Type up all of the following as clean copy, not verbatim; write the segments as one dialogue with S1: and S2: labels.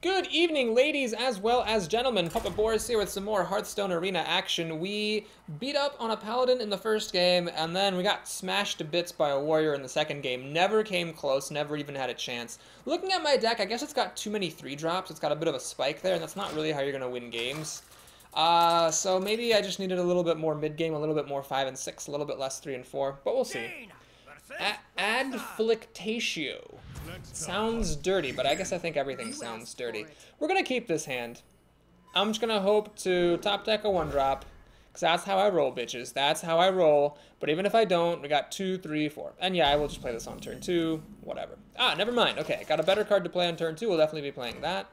S1: Good evening, ladies as well as gentlemen. Papa Boris here with some more Hearthstone Arena action. We beat up on a paladin in the first game, and then we got smashed to bits by a warrior in the second game. Never came close, never even had a chance. Looking at my deck, I guess it's got too many 3-drops. It's got a bit of a spike there, and that's not really how you're going to win games. So maybe I just needed a little bit more mid-game, a little bit more 5 and 6, a little bit less 3 and 4, but we'll see. Adflictatio. Sounds dirty, but I guess I think everything sounds dirty. We're going to keep this hand. I'm just going to hope to top deck a 1-drop, because that's how I roll, bitches. That's how I roll. But even if I don't, we got 2, 3, 4. And yeah, I will just play this on turn 2, whatever. Ah, never mind. Okay, got a better card to play on turn 2. We'll definitely be playing that.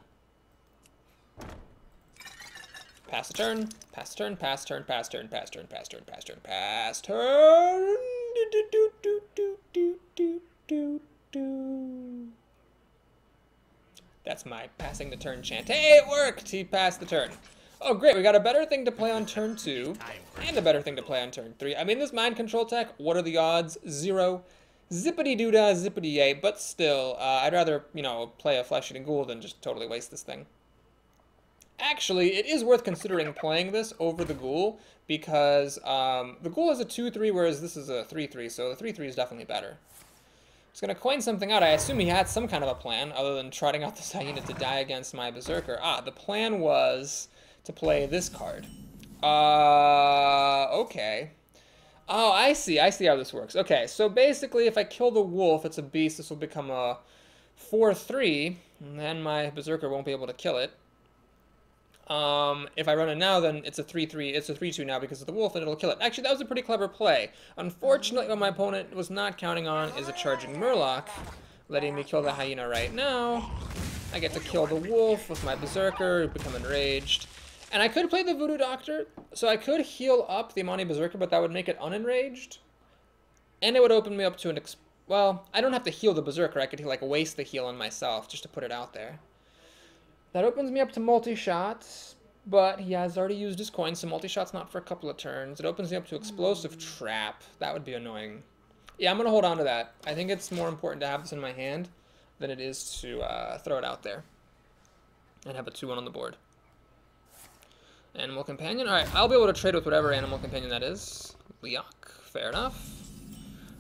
S1: Pass the turn, pass the turn, pass turn, pass turn, pass turn, pass turn, pass turn, pass turn. That's my passing the turn chant. Hey, it worked! He passed the turn. Oh, great. We got a better thing to play on turn 2 and a better thing to play on turn 3. I mean, this mind control tech, what are the odds? 0. Zippity-doo-dah, zippity-yay. But still, I'd rather, you know, play a flesh-eating ghoul than just totally waste this thing. Actually, it is worth considering playing this over the ghoul because the ghoul is a 2-3, whereas this is a 3-3, so the 3-3 is definitely better. Just going to coin something out. I assume he had some kind of a plan other than trotting out this hyena to die against my berserker. Ah, the plan was to play this card. Okay. Oh, I see how this works. Okay, so basically if I kill the wolf, it's a beast, this will become a 4-3, and then my berserker won't be able to kill it. If I run it now, then it's a 3-3, it's a 3-2 now because of the wolf, and it'll kill it. Actually, that was a pretty clever play. Unfortunately, what my opponent was not counting on is a charging Murloc, letting me kill the hyena right now. I get to kill the wolf with my berserker, become enraged. And I could play the Voodoo Doctor, so I could heal up the Amani Berserker, but that would make it unenraged. And it would open me up to an well, I don't have to heal the Berserker, I could like waste the heal on myself, just to put it out there. That opens me up to multi-shots, but he has already used his coin, so multi-shot's not for a couple of turns. It opens me up to explosive trap. That would be annoying. Yeah, I'm going to hold on to that. I think it's more important to have this in my hand than it is to throw it out there and have a 2-1 on the board. Animal Companion. Alright, I'll be able to trade with whatever Animal Companion that is. Leok. Fair enough.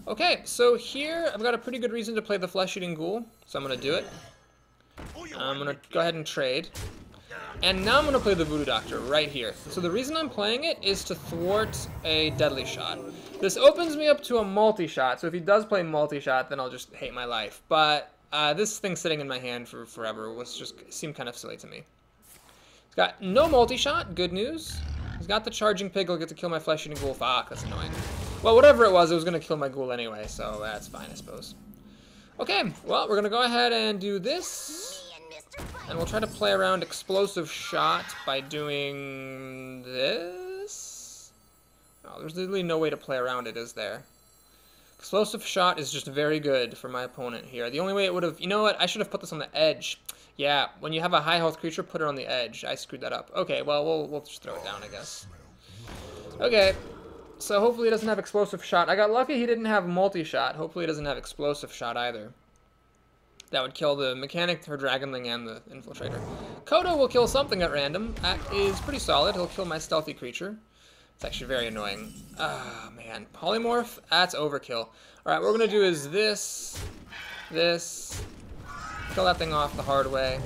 S1: Okay, so here I've got a pretty good reason to play the Flesh-Eating Ghoul, so I'm going to do it. I'm going to go ahead and trade. And now I'm going to play the Voodoo Doctor right here. So the reason I'm playing it is to thwart a deadly shot. This opens me up to a multi-shot, so if he does play multi-shot, then I'll just hate my life. But this thing sitting in my hand for forever seemed kind of silly to me. He's got no multi-shot, good news. He's got the Charging Pig, he'll get to kill my Flesh-Eating Ghoul. Fuck, that's annoying. Well, whatever it was going to kill my ghoul anyway, so that's fine, I suppose. Okay, well, we're going to go ahead and do this, and we'll try to play around Explosive Shot by doing this. Oh, there's literally no way to play around it, is there? Explosive Shot is just very good for my opponent here. The only way it would have... You know what? I should have put this on the edge. Yeah, when you have a high health creature, put it on the edge. I screwed that up. Okay, well, we'll just throw it down, I guess. Okay. So hopefully he doesn't have Explosive Shot. I got lucky he didn't have Multi-Shot. Hopefully he doesn't have Explosive Shot either. That would kill the Mechanic, her Dragonling, and the Infiltrator. Kodo will kill something at random. That is pretty solid. He'll kill my stealthy creature. It's actually very annoying. Ah, man. Polymorph? That's overkill. Alright, what we're going to do is this. Kill that thing off the hard way.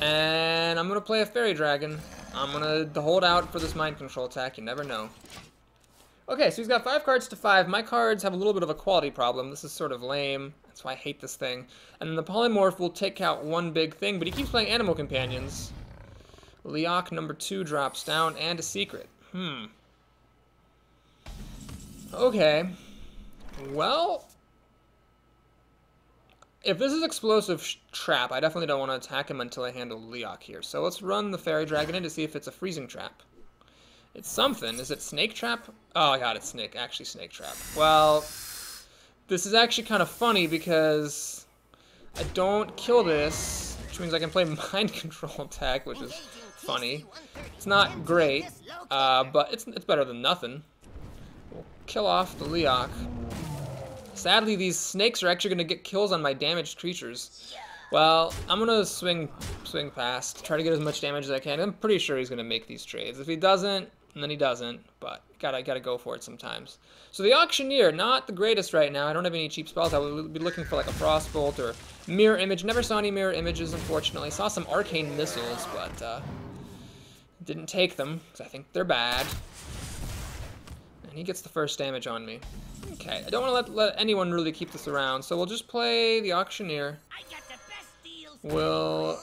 S1: And I'm going to play a Fairy Dragon. I'm going to hold out for this mind control attack. You never know. Okay, so he's got 5 cards to 5. My cards have a little bit of a quality problem. This is sort of lame. That's why I hate this thing. And then the Polymorph will take out one big thing, but he keeps playing Animal Companions. Leok number 2 drops down, and a secret. Okay. Well, if this is Explosive Trap, I definitely don't want to attack him until I handle Leok here. So let's run the Fairy Dragon in to see if it's a Freezing Trap. It's something. Is it Snake Trap? Oh, God, it's actually Snake Trap. Well, this is actually kind of funny because I don't kill this, which means I can play Mind Control attack, which is funny. It's not great, but it's better than nothing. We'll kill off the Leok. Sadly, these snakes are actually going to get kills on my damaged creatures. Well, I'm gonna swing past, try to get as much damage as I can. I'm pretty sure he's gonna make these trades. If he doesn't, then he doesn't. But gotta go for it sometimes. So the Auctioneer, not the greatest right now. I don't have any cheap spells. I would be looking for like a Frostbolt or Mirror Image. Never saw any Mirror Images, unfortunately. Saw some Arcane Missiles, but didn't take them because I think they're bad. And he gets the first damage on me. Okay, I don't want to let anyone really keep this around, so we'll just play the Auctioneer. We'll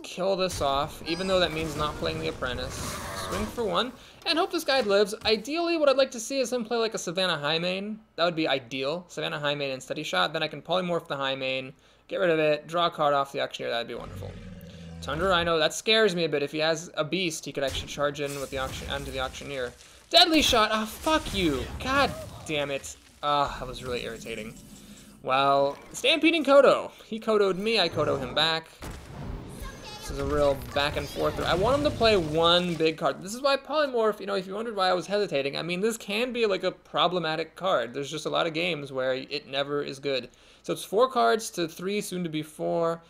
S1: kill this off, even though that means not playing the Apprentice. Swing for one, and hope this guy lives. Ideally, what I'd like to see is him play like a Savannah Highmane. That would be ideal. Savannah Highmane and Steady Shot, then I can polymorph the Highmane, get rid of it, draw a card off the Auctioneer, that'd be wonderful. Tundra Rhino, that scares me a bit. If he has a beast, he could actually charge in with the onto the Auctioneer. Deadly Shot, oh fuck you, god damn it. Ah, that was really irritating. Well, Stampeding Kodo. He Kodo'd me, I Kodo him back. This is a real back and forth. I want him to play one big card. This is why Polymorph, you know, if you wondered why I was hesitating, I mean, this can be like a problematic card. There's just a lot of games where it never is good. So it's 4 cards to 3, soon to be 4.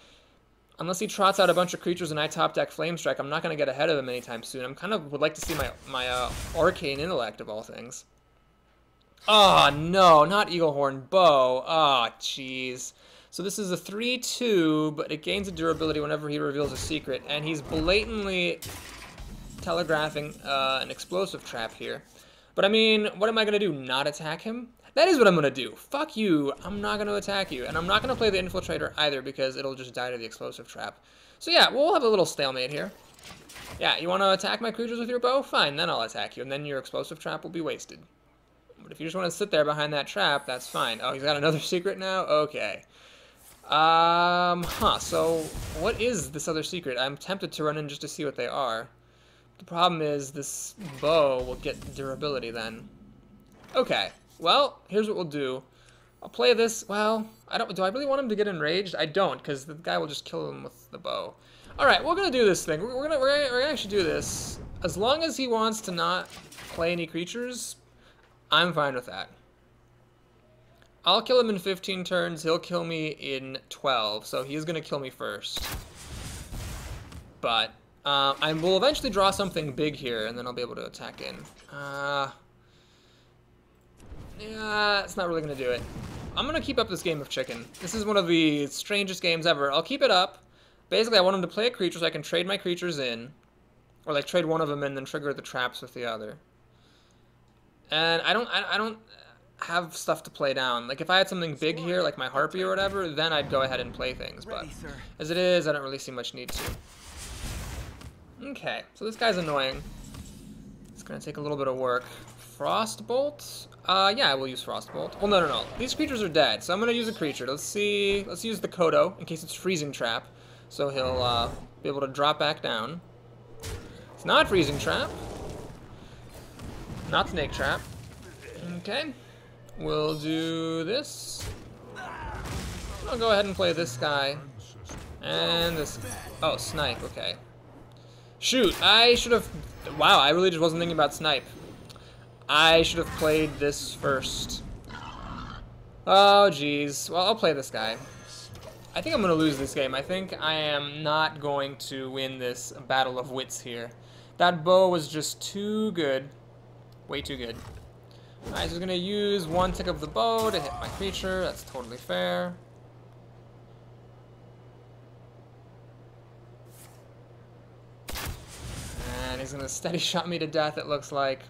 S1: Unless he trots out a bunch of creatures and I top deck Flame Strike, I'm not going to get ahead of him anytime soon. I'm kind of would like to see my Arcane Intellect of all things. Oh, no, not Eaglehorn Bow. Oh, jeez. So this is a 3/2, but it gains a durability whenever he reveals a secret, and he's blatantly telegraphing an explosive trap here. But I mean, what am I going to do, not attack him? That is what I'm going to do. Fuck you, I'm not going to attack you. And I'm not going to play the Infiltrator either because it'll just die to the explosive trap. So yeah, we'll have a little stalemate here. Yeah, you want to attack my creatures with your bow? Fine, then I'll attack you, and then your explosive trap will be wasted. But if you just want to sit there behind that trap, that's fine. Oh, he's got another secret now? Okay. So what is this other secret? I'm tempted to run in just to see what they are. The problem is this bow will get durability then. Okay, well, here's what we'll do. I'll play this, well, do I really want him to get enraged? I don't, because the guy will just kill him with the bow. Alright, we're gonna do this thing. We're gonna actually do this. As long as he wants to not play any creatures, I'm fine with that. I'll kill him in 15 turns, he'll kill me in 12, so he's going to kill me first. But I will eventually draw something big here, and then I'll be able to attack in. Yeah, it's not really going to do it. I'm going to keep up this game of chicken. This is one of the strangest games ever. I'll keep it up. Basically, I want him to play a creature so I can trade my creatures in. Or like trade one of them in, then trigger the traps with the other. And I don't have stuff to play down. Like if I had something big here, like my Harpy or whatever, then I'd go ahead and play things. But as it is, I don't really see much need to. Okay, so this guy's annoying. It's gonna take a little bit of work. Frostbolt? Yeah, I will use Frostbolt. Well, no. These creatures are dead, so I'm gonna use a creature. Let's use the Kodo in case it's Freezing Trap, so he'll be able to drop back down. It's not Freezing Trap. Not Snake Trap. Okay. We'll do this. I'll go ahead and play this guy. And this. Oh, Snipe. Okay. Shoot. I should have. Wow, I really just wasn't thinking about Snipe. I should have played this first. Oh, jeez. Well, I'll play this guy. I think I'm going to lose this game. I think I am not going to win this battle of wits here. That bow was just too good. Way too good. Alright, so we're gonna use one tick of the bow to hit my creature. That's totally fair. And he's gonna steady shot me to death, it looks like.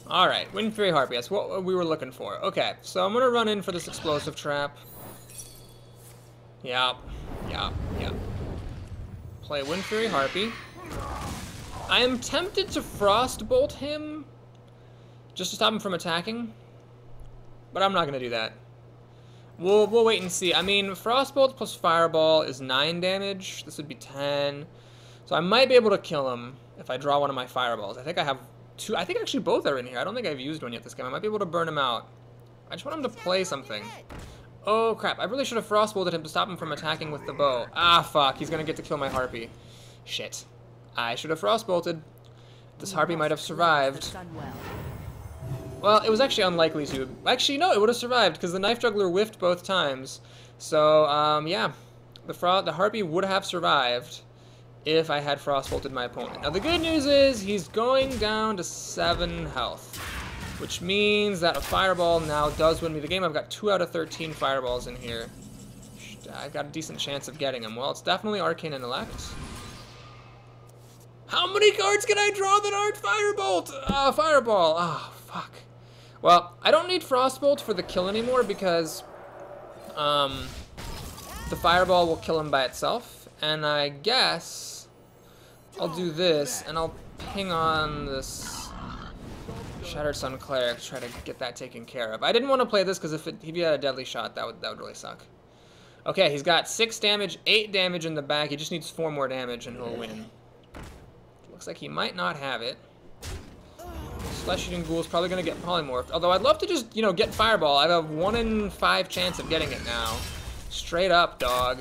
S1: Alright, Wind Fury Harpy, that's what we were looking for. Okay, so I'm gonna run in for this explosive trap. Yeah. Play Wind Fury Harpy. I am tempted to Frostbolt him, just to stop him from attacking, but I'm not going to do that. We'll wait and see. I mean, Frostbolt plus Fireball is 9 damage. This would be 10. So I might be able to kill him if I draw one of my Fireballs. I think I have 2. I think actually both are in here. I don't think I've used one yet this game. I might be able to burn him out. I just want him to play something. Oh, crap. I really should have Frostbolted him to stop him from attacking with the bow. Ah, fuck. He's going to get to kill my Harpy. Shit. I should have Frostbolted. This Harpy might have survived. Well, it was actually unlikely to. Actually, no, it would have survived because the Knife Juggler whiffed both times. So, yeah, the Harpy would have survived if I had Frostbolted my opponent. Now, the good news is he's going down to 7 health, which means that a Fireball now does win me the game. I've got 2 out of 13 Fireballs in here. I've got a decent chance of getting him. Well, it's definitely Arcane Intellect. How many cards can I draw that aren't Firebolt? Fireball. Oh, fuck. Well, I don't need Frostbolt for the kill anymore because the Fireball will kill him by itself. And I guess I'll do this, and I'll ping on this Shattered Sun Cleric to try to get that taken care of. I didn't want to play this because if he had a deadly shot, that would really suck. Okay, he's got 6 damage, 8 damage in the back. He just needs 4 more damage, and he'll win. Looks like he might not have it. Flesh-eating Ghoul is probably going to get polymorphed. Although I'd love to just, you know, get Fireball. I have a 1 in 5 chance of getting it now. Straight up, dog.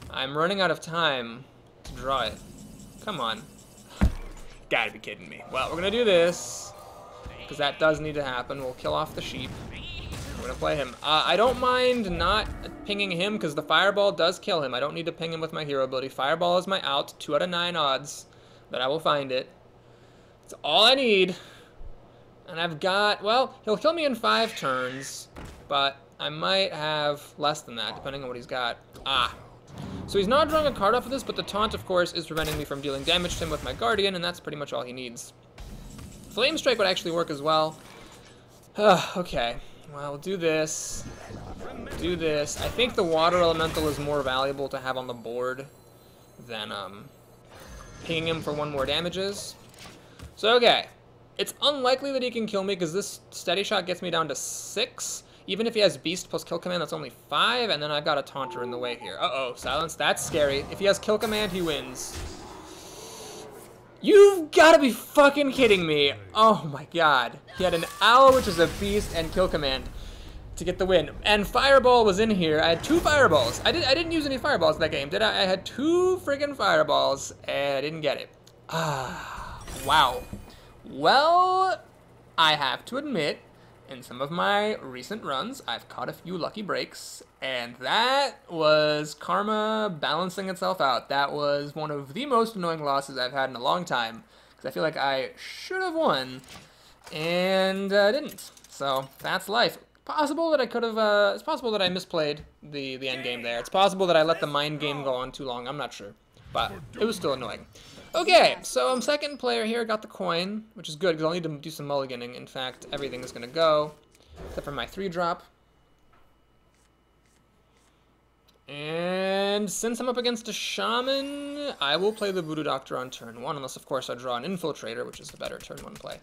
S1: I'm running out of time to draw it. Come on. Gotta be kidding me. Well, we're going to do this, because that does need to happen. We'll kill off the sheep. We're going to play him. I don't mind not pinging him, because the Fireball does kill him. I don't need to ping him with my hero ability. Fireball is my out. 2 out of 9 odds that I will find it. That's all I need. And I've got, well, he'll kill me in 5 turns, but I might have less than that, depending on what he's got. So he's not drawing a card off of this, but the taunt, of course, is preventing me from dealing damage to him with my Guardian, and that's pretty much all he needs. Flame Strike would actually work as well. Okay, well, we'll do this. Do this. I think the Water Elemental is more valuable to have on the board than pinging him for 1 more damages. So, okay. It's unlikely that he can kill me because this Steady Shot gets me down to 6. Even if he has Beast plus Kill Command, that's only 5. And then I've got a Taunter in the way here. Uh-oh, Silence. That's scary. If he has Kill Command, he wins. You've got to be fucking kidding me. Oh my god. He had an Owl, which is a Beast, and Kill Command to get the win. And Fireball was in here. I had 2 Fireballs. I didn't use any Fireballs in that game, did I? I had 2 friggin' Fireballs, and I didn't get it. Wow. Well, I have to admit, in some of my recent runs, I've caught a few lucky breaks, and that was karma balancing itself out. That was one of the most annoying losses I've had in a long time, because I feel like I should have won, and didn't. So, that's life. Possible that I could have, it's possible that I misplayed the end game there. It's possible that I let the mind game go on too long, I'm not sure. But it was still annoying. Okay, so I'm second player here, got the coin, which is good because I'll need to do some mulliganing. In fact, everything is going to go, except for my 3-drop. And since I'm up against a Shaman, I will play the Voodoo Doctor on turn 1, unless of course I draw an Infiltrator, which is the better turn 1 play.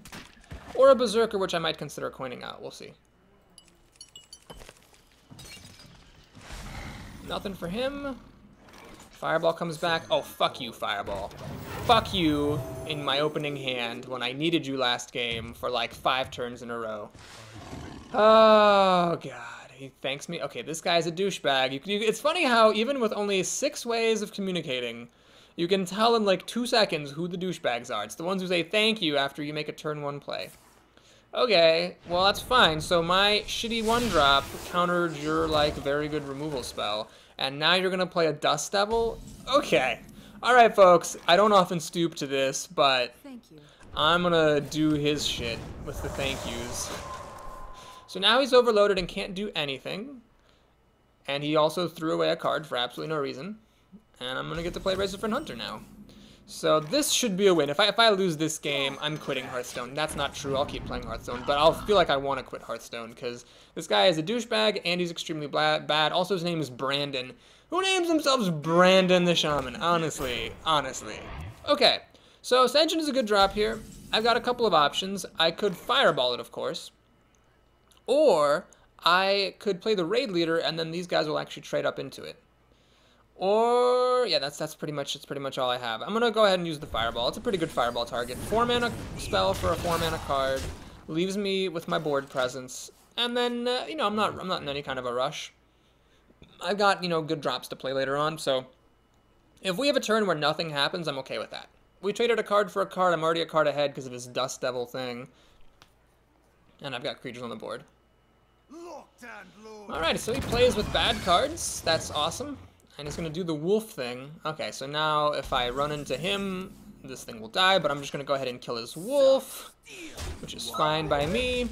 S1: Or a Berserker, which I might consider coining out, we'll see. Nothing for him. Fireball comes back. Oh, fuck you, Fireball. Fuck you in my opening hand when I needed you last game for like 5 turns in a row. Oh, God. He thanks me. Okay, this guy's a douchebag. It's funny how even with only 6 ways of communicating, you can tell in like 2 seconds who the douchebags are. It's the ones who say thank you after you make a turn 1 play. Okay, well that's fine. So my shitty 1-drop countered your like very good removal spell. And now you're gonna play a Dust Devil? Okay. Alright folks, I don't often stoop to this, but I'm gonna do his shit with the thank yous. So now he's overloaded and can't do anything. And he also threw away a card for absolutely no reason. And I'm gonna get to play Razorfin Hunter now. So this should be a win. If I lose this game, I'm quitting Hearthstone. That's not true. I'll keep playing Hearthstone, but I'll feel like I want to quit Hearthstone because this guy is a douchebag and he's extremely bad. Also, his name is Brandon. Who names themselves Brandon the Shaman? Honestly. Okay, so Ascension is a good drop here. I've got a couple of options. I could Fireball it, of course, or I could play the Raid Leader, and then these guys will actually trade up into it. Or, yeah, that's pretty much all I have. I'm going to go ahead and use the Fireball. It's a pretty good Fireball target. 4-mana spell for a 4-mana card. Leaves me with my board presence. And then, you know, I'm not in any kind of a rush. I've got, you know, good drops to play later on, so if we have a turn where nothing happens, I'm okay with that. We traded a card for a card. I'm already a card ahead because of his Dust Devil thing. And I've got creatures on the board. Alright, so he plays with bad cards. That's awesome. And he's going to do the wolf thing. Okay, so now if I run into him, this thing will die, but I'm just going to go ahead and kill his wolf, which is fine by me.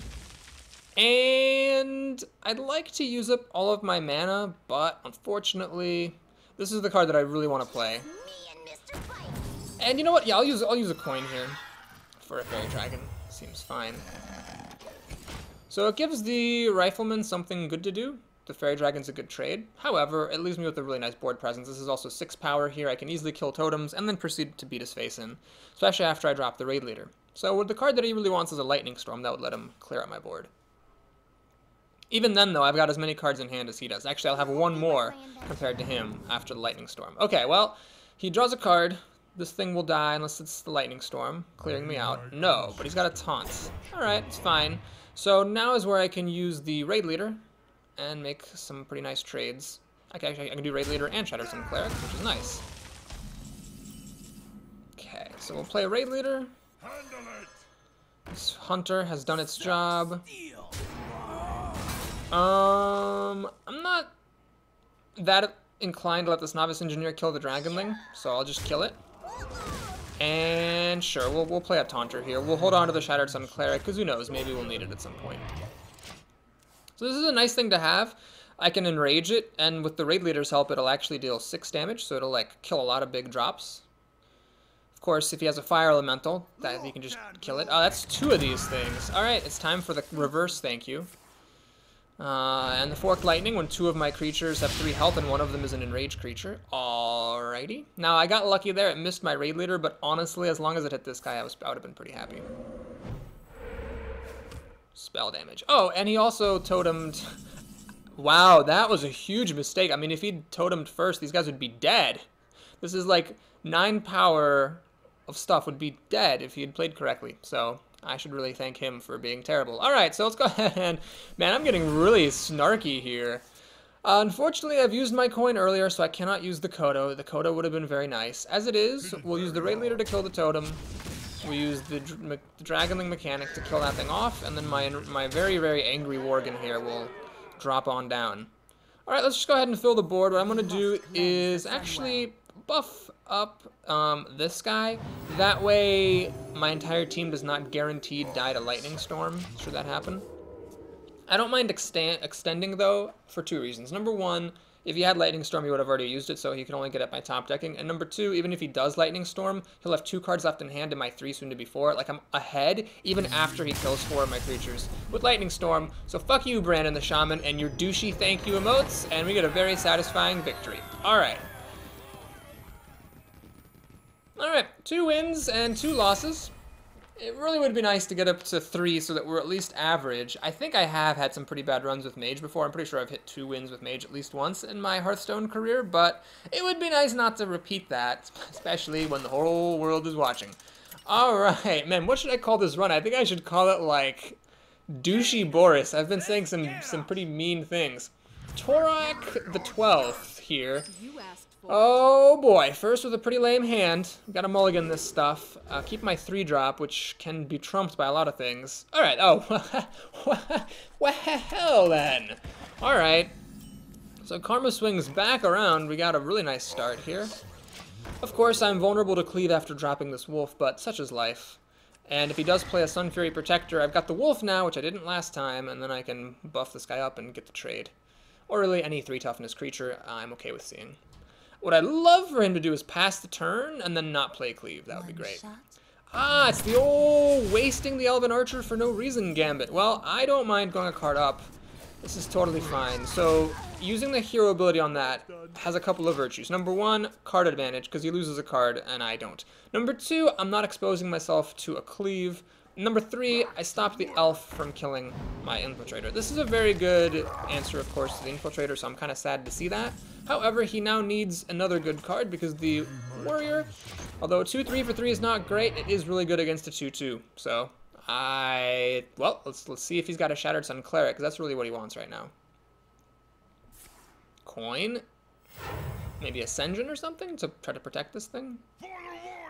S1: And I'd like to use up all of my mana, but unfortunately, this is the card that I really want to play. And you know what? Yeah, I'll use a coin here for a fairy dragon. Seems fine. So it gives the rifleman something good to do. The fairy dragon's a good trade. However, it leaves me with a really nice board presence. This is also 6 power here. I can easily kill totems and then proceed to beat his face in, especially after I drop the raid leader. So the card that he really wants is a lightning storm. That would let him clear out my board. Even then, though, I've got as many cards in hand as he does. Actually, I'll have one more compared to him after the lightning storm. Okay, well, he draws a card. This thing will die unless it's the lightning storm, clearing me out. No, but he's got a taunt. Alright, it's fine. So now is where I can use the raid leader and make some pretty nice trades. I can do raid leader and Shattered Sun Cleric, which is nice. Okay, so we'll play raid leader. This hunter has done its job. I'm not that inclined to let this novice engineer kill the dragonling, so I'll just kill it. And sure, we'll play a taunter here. We'll hold on to the Shattered Sun Cleric, because who knows, maybe we'll need it at some point. So this is a nice thing to have. I can enrage it, and with the raid leader's help, it'll actually deal 6 damage, so it'll like kill a lot of big drops. Of course, if he has a fire elemental, that you can just kill it. Oh, that's 2 of these things. Alright, it's time for the reverse thank you. And the Forked Lightning when 2 of my creatures have 3 health and one of them is an enraged creature. Alrighty. Now, I got lucky there. It missed my raid leader, but honestly, as long as it hit this guy, I would have been pretty happy. Spell damage. Oh, and he also totemed... Wow, that was a huge mistake. I mean, if he'd totemed first, these guys would be dead. This is like 9 power of stuff would be dead if he had played correctly. So... I should really thank him for being terrible. Alright, so let's go ahead and... Man, I'm getting really snarky here. Unfortunately, I've used my coin earlier, so I cannot use the Kodo. The Kodo would have been very nice. As it is, we'll use the raid leader to kill the totem. We'll use the dragonling mechanic to kill that thing off, and then my very, very angry Worgen here will drop on down. Alright, let's just go ahead and fill the board. What I'm going to do is actually buff up this guy. That way my entire team does not guaranteed die to lightning storm should that happen. I don't mind extending though for 2 reasons. Number 1, if he had lightning storm he would have already used it, so he can only get it by top decking. And number 2, even if he does lightning storm, he'll have 2 cards left in hand and my 3 soon to be 4. Like I'm ahead even after he kills 4 of my creatures with lightning storm. So fuck you, Brandon the Shaman, and your douchey thank you emotes, and we get a very satisfying victory. Alright. Alright, 2 wins and 2 losses. It really would be nice to get up to 3 so that we're at least average. I think I have had some pretty bad runs with Mage before. I'm pretty sure I've hit 2 wins with Mage at least once in my Hearthstone career, but it would be nice not to repeat that, especially when the whole world is watching. Alright, man, what should I call this run? I think I should call it, like, Douchey Boris. I've been saying some pretty mean things. Torak the 12th here. Oh boy, first with a pretty lame hand. Gotta mulligan this stuff. Keep my 3-drop, which can be trumped by a lot of things. Alright, oh, well then. Alright, so Karma swings back around. We got a really nice start here. Of course, I'm vulnerable to cleave after dropping this wolf, but such is life. And if he does play a Sun Fury Protector, I've got the wolf now, which I didn't last time, and then I can buff this guy up and get the trade. Or really any 3 toughness creature I'm okay with seeing. What I'd love for him to do is pass the turn and then not play cleave. That would be great. Ah, it's the old wasting the Elven Archer for no reason gambit. Well, I don't mind going a card up. This is totally fine. So, using the hero ability on that has a couple of virtues. Number 1, card advantage, because he loses a card and I don't. Number 2, I'm not exposing myself to a cleave. Number 3, I stopped the elf from killing my infiltrator. This is a very good answer, of course, to the infiltrator, so I'm kind of sad to see that. However, he now needs another good card because the warrior, although 2-3 for 3 is not great, it is really good against a 2-2. So, well, let's see if he's got a Shattered Sun Cleric, because that's really what he wants right now. Coin? Maybe Ascension or something to try to protect this thing?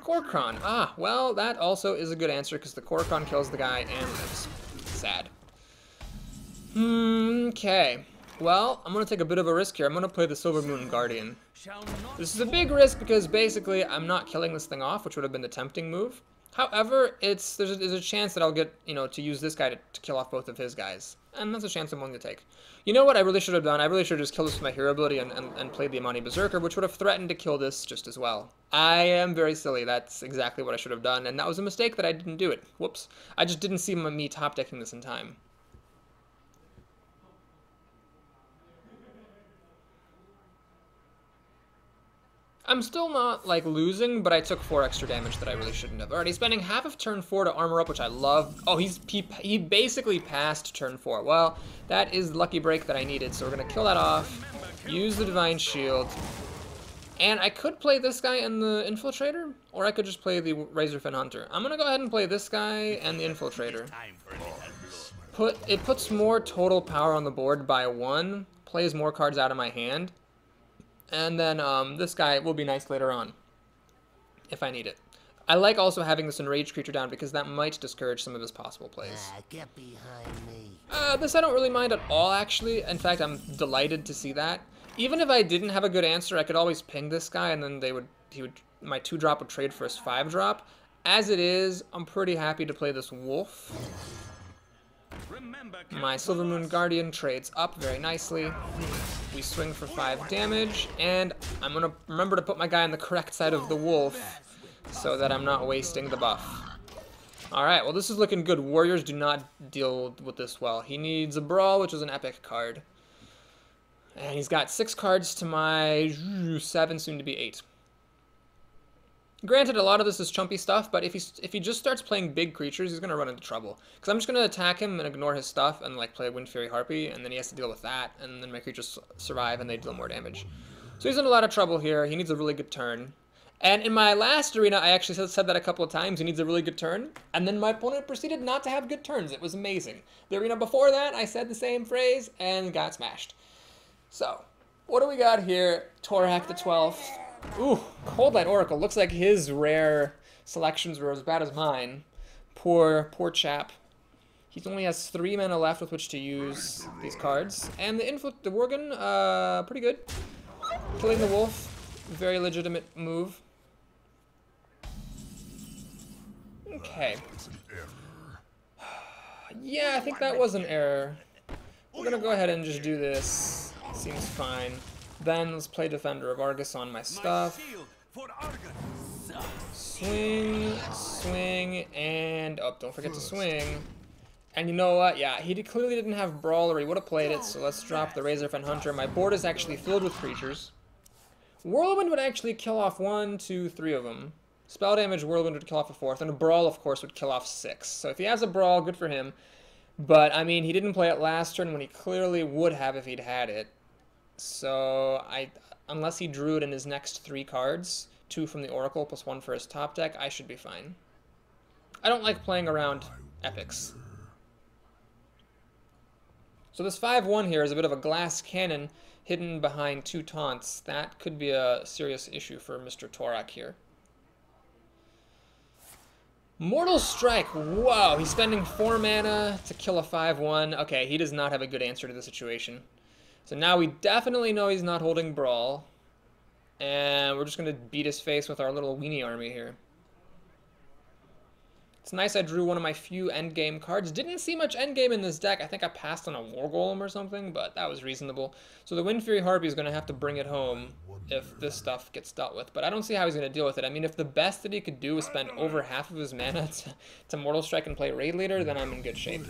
S1: Korkron. Ah, well, that also is a good answer because the Korkron kills the guy and lives. Sad. Okay. Well, I'm going to take a bit of a risk here. I'm going to play the Silver Moon Guardian. This is a big risk because basically I'm not killing this thing off, which would have been the tempting move. However, there's a chance that I'll get, to use this guy to kill off both of his guys. And that's a chance I'm willing to take. You know what I really should have done? I really should have just killed this with my hero ability and played the Amani Berserker, which would have threatened to kill this just as well. I am very silly. That's exactly what I should have done, and that was a mistake that I didn't do it. Whoops. I just didn't see me top decking this in time. I'm still not, losing, but I took 4 extra damage that I really shouldn't have. Already spending half of turn 4 to armor up, which I love. Oh, he basically passed turn 4. Well, that is the lucky break that I needed, so we're going to kill that off, use the Divine Shield, and I could play this guy and the Infiltrator, or I could just play the Razorfin Hunter. I'm going to go ahead and play this guy and the Infiltrator. It puts more total power on the board by 1, plays more cards out of my hand. And then this guy will be nice later on, if I need it. I like also having this enraged creature down because that might discourage some of his possible plays.
S2: Get behind me.
S1: This I don't really mind at all, actually. In fact, I'm delighted to see that. Even if I didn't have a good answer, I could always ping this guy, and then my 2-drop would trade for his 5-drop. As it is, I'm pretty happy to play this wolf. My Silver Moon Guardian trades up very nicely. We swing for 5 damage, and I'm going to remember to put my guy on the correct side of the wolf so that I'm not wasting the buff. Alright, well this is looking good. Warriors do not deal with this well. He needs a Brawl, which is an epic card. And he's got 6 cards to my 7, soon to be 8. Granted, a lot of this is chumpy stuff, but if he just starts playing big creatures, he's going to run into trouble. Because I'm just going to attack him and ignore his stuff and play Wind Fury Harpy, and then he has to deal with that, and then my creatures survive and they deal more damage. So he's in a lot of trouble here. He needs a really good turn. And in my last arena, I actually said that a couple of times. He needs a really good turn, and then my opponent proceeded not to have good turns. It was amazing. The arena before that, I said the same phrase and got smashed. So, what do we got here? Torak the 12th. Ooh, Cold Light Oracle. Looks like his rare selections were as bad as mine. Poor chap. He only has 3 mana left with which to use these cards. And the Worgen, pretty good. Killing the wolf, very legitimate move. Okay. Yeah, I think that was an error. We're gonna go ahead and just do this. Seems fine. Then let's play Defender of Argus on my stuff. Swing, swing, and oh, don't forget to swing. And you know what? Yeah, he clearly didn't have Brawl, or he would have played it, so let's drop the Razorfin Hunter. My board is actually filled with creatures. Whirlwind would actually kill off 1, 2, 3 of them. Spell damage, Whirlwind would kill off a 4th, and a Brawl, of course, would kill off 6. So if he has a Brawl, good for him. But, I mean, he didn't play it last turn when he clearly would have if he'd had it. So, unless he drew it in his next 3 cards, 2 from the Oracle plus 1 for his top deck, I should be fine. I don't like playing around epics. So this 5-1 here is a bit of a glass cannon hidden behind 2 taunts. That could be a serious issue for Mr. Torak here. Mortal Strike. Whoa, he's spending 4 mana to kill a 5-1. Okay, he does not have a good answer to the situation. So now we definitely know he's not holding Brawl. And we're just going to beat his face with our little weenie army here. It's nice I drew one of my few endgame cards. Didn't see much endgame in this deck. I think I passed on a War Golem or something, but that was reasonable. So the Wind Fury Harpy is going to have to bring it home if this stuff gets dealt with. But I don't see how he's going to deal with it. I mean, if the best that he could do is spend over half of his mana to Mortal Strike and play Raid Leader, then I'm in good shape.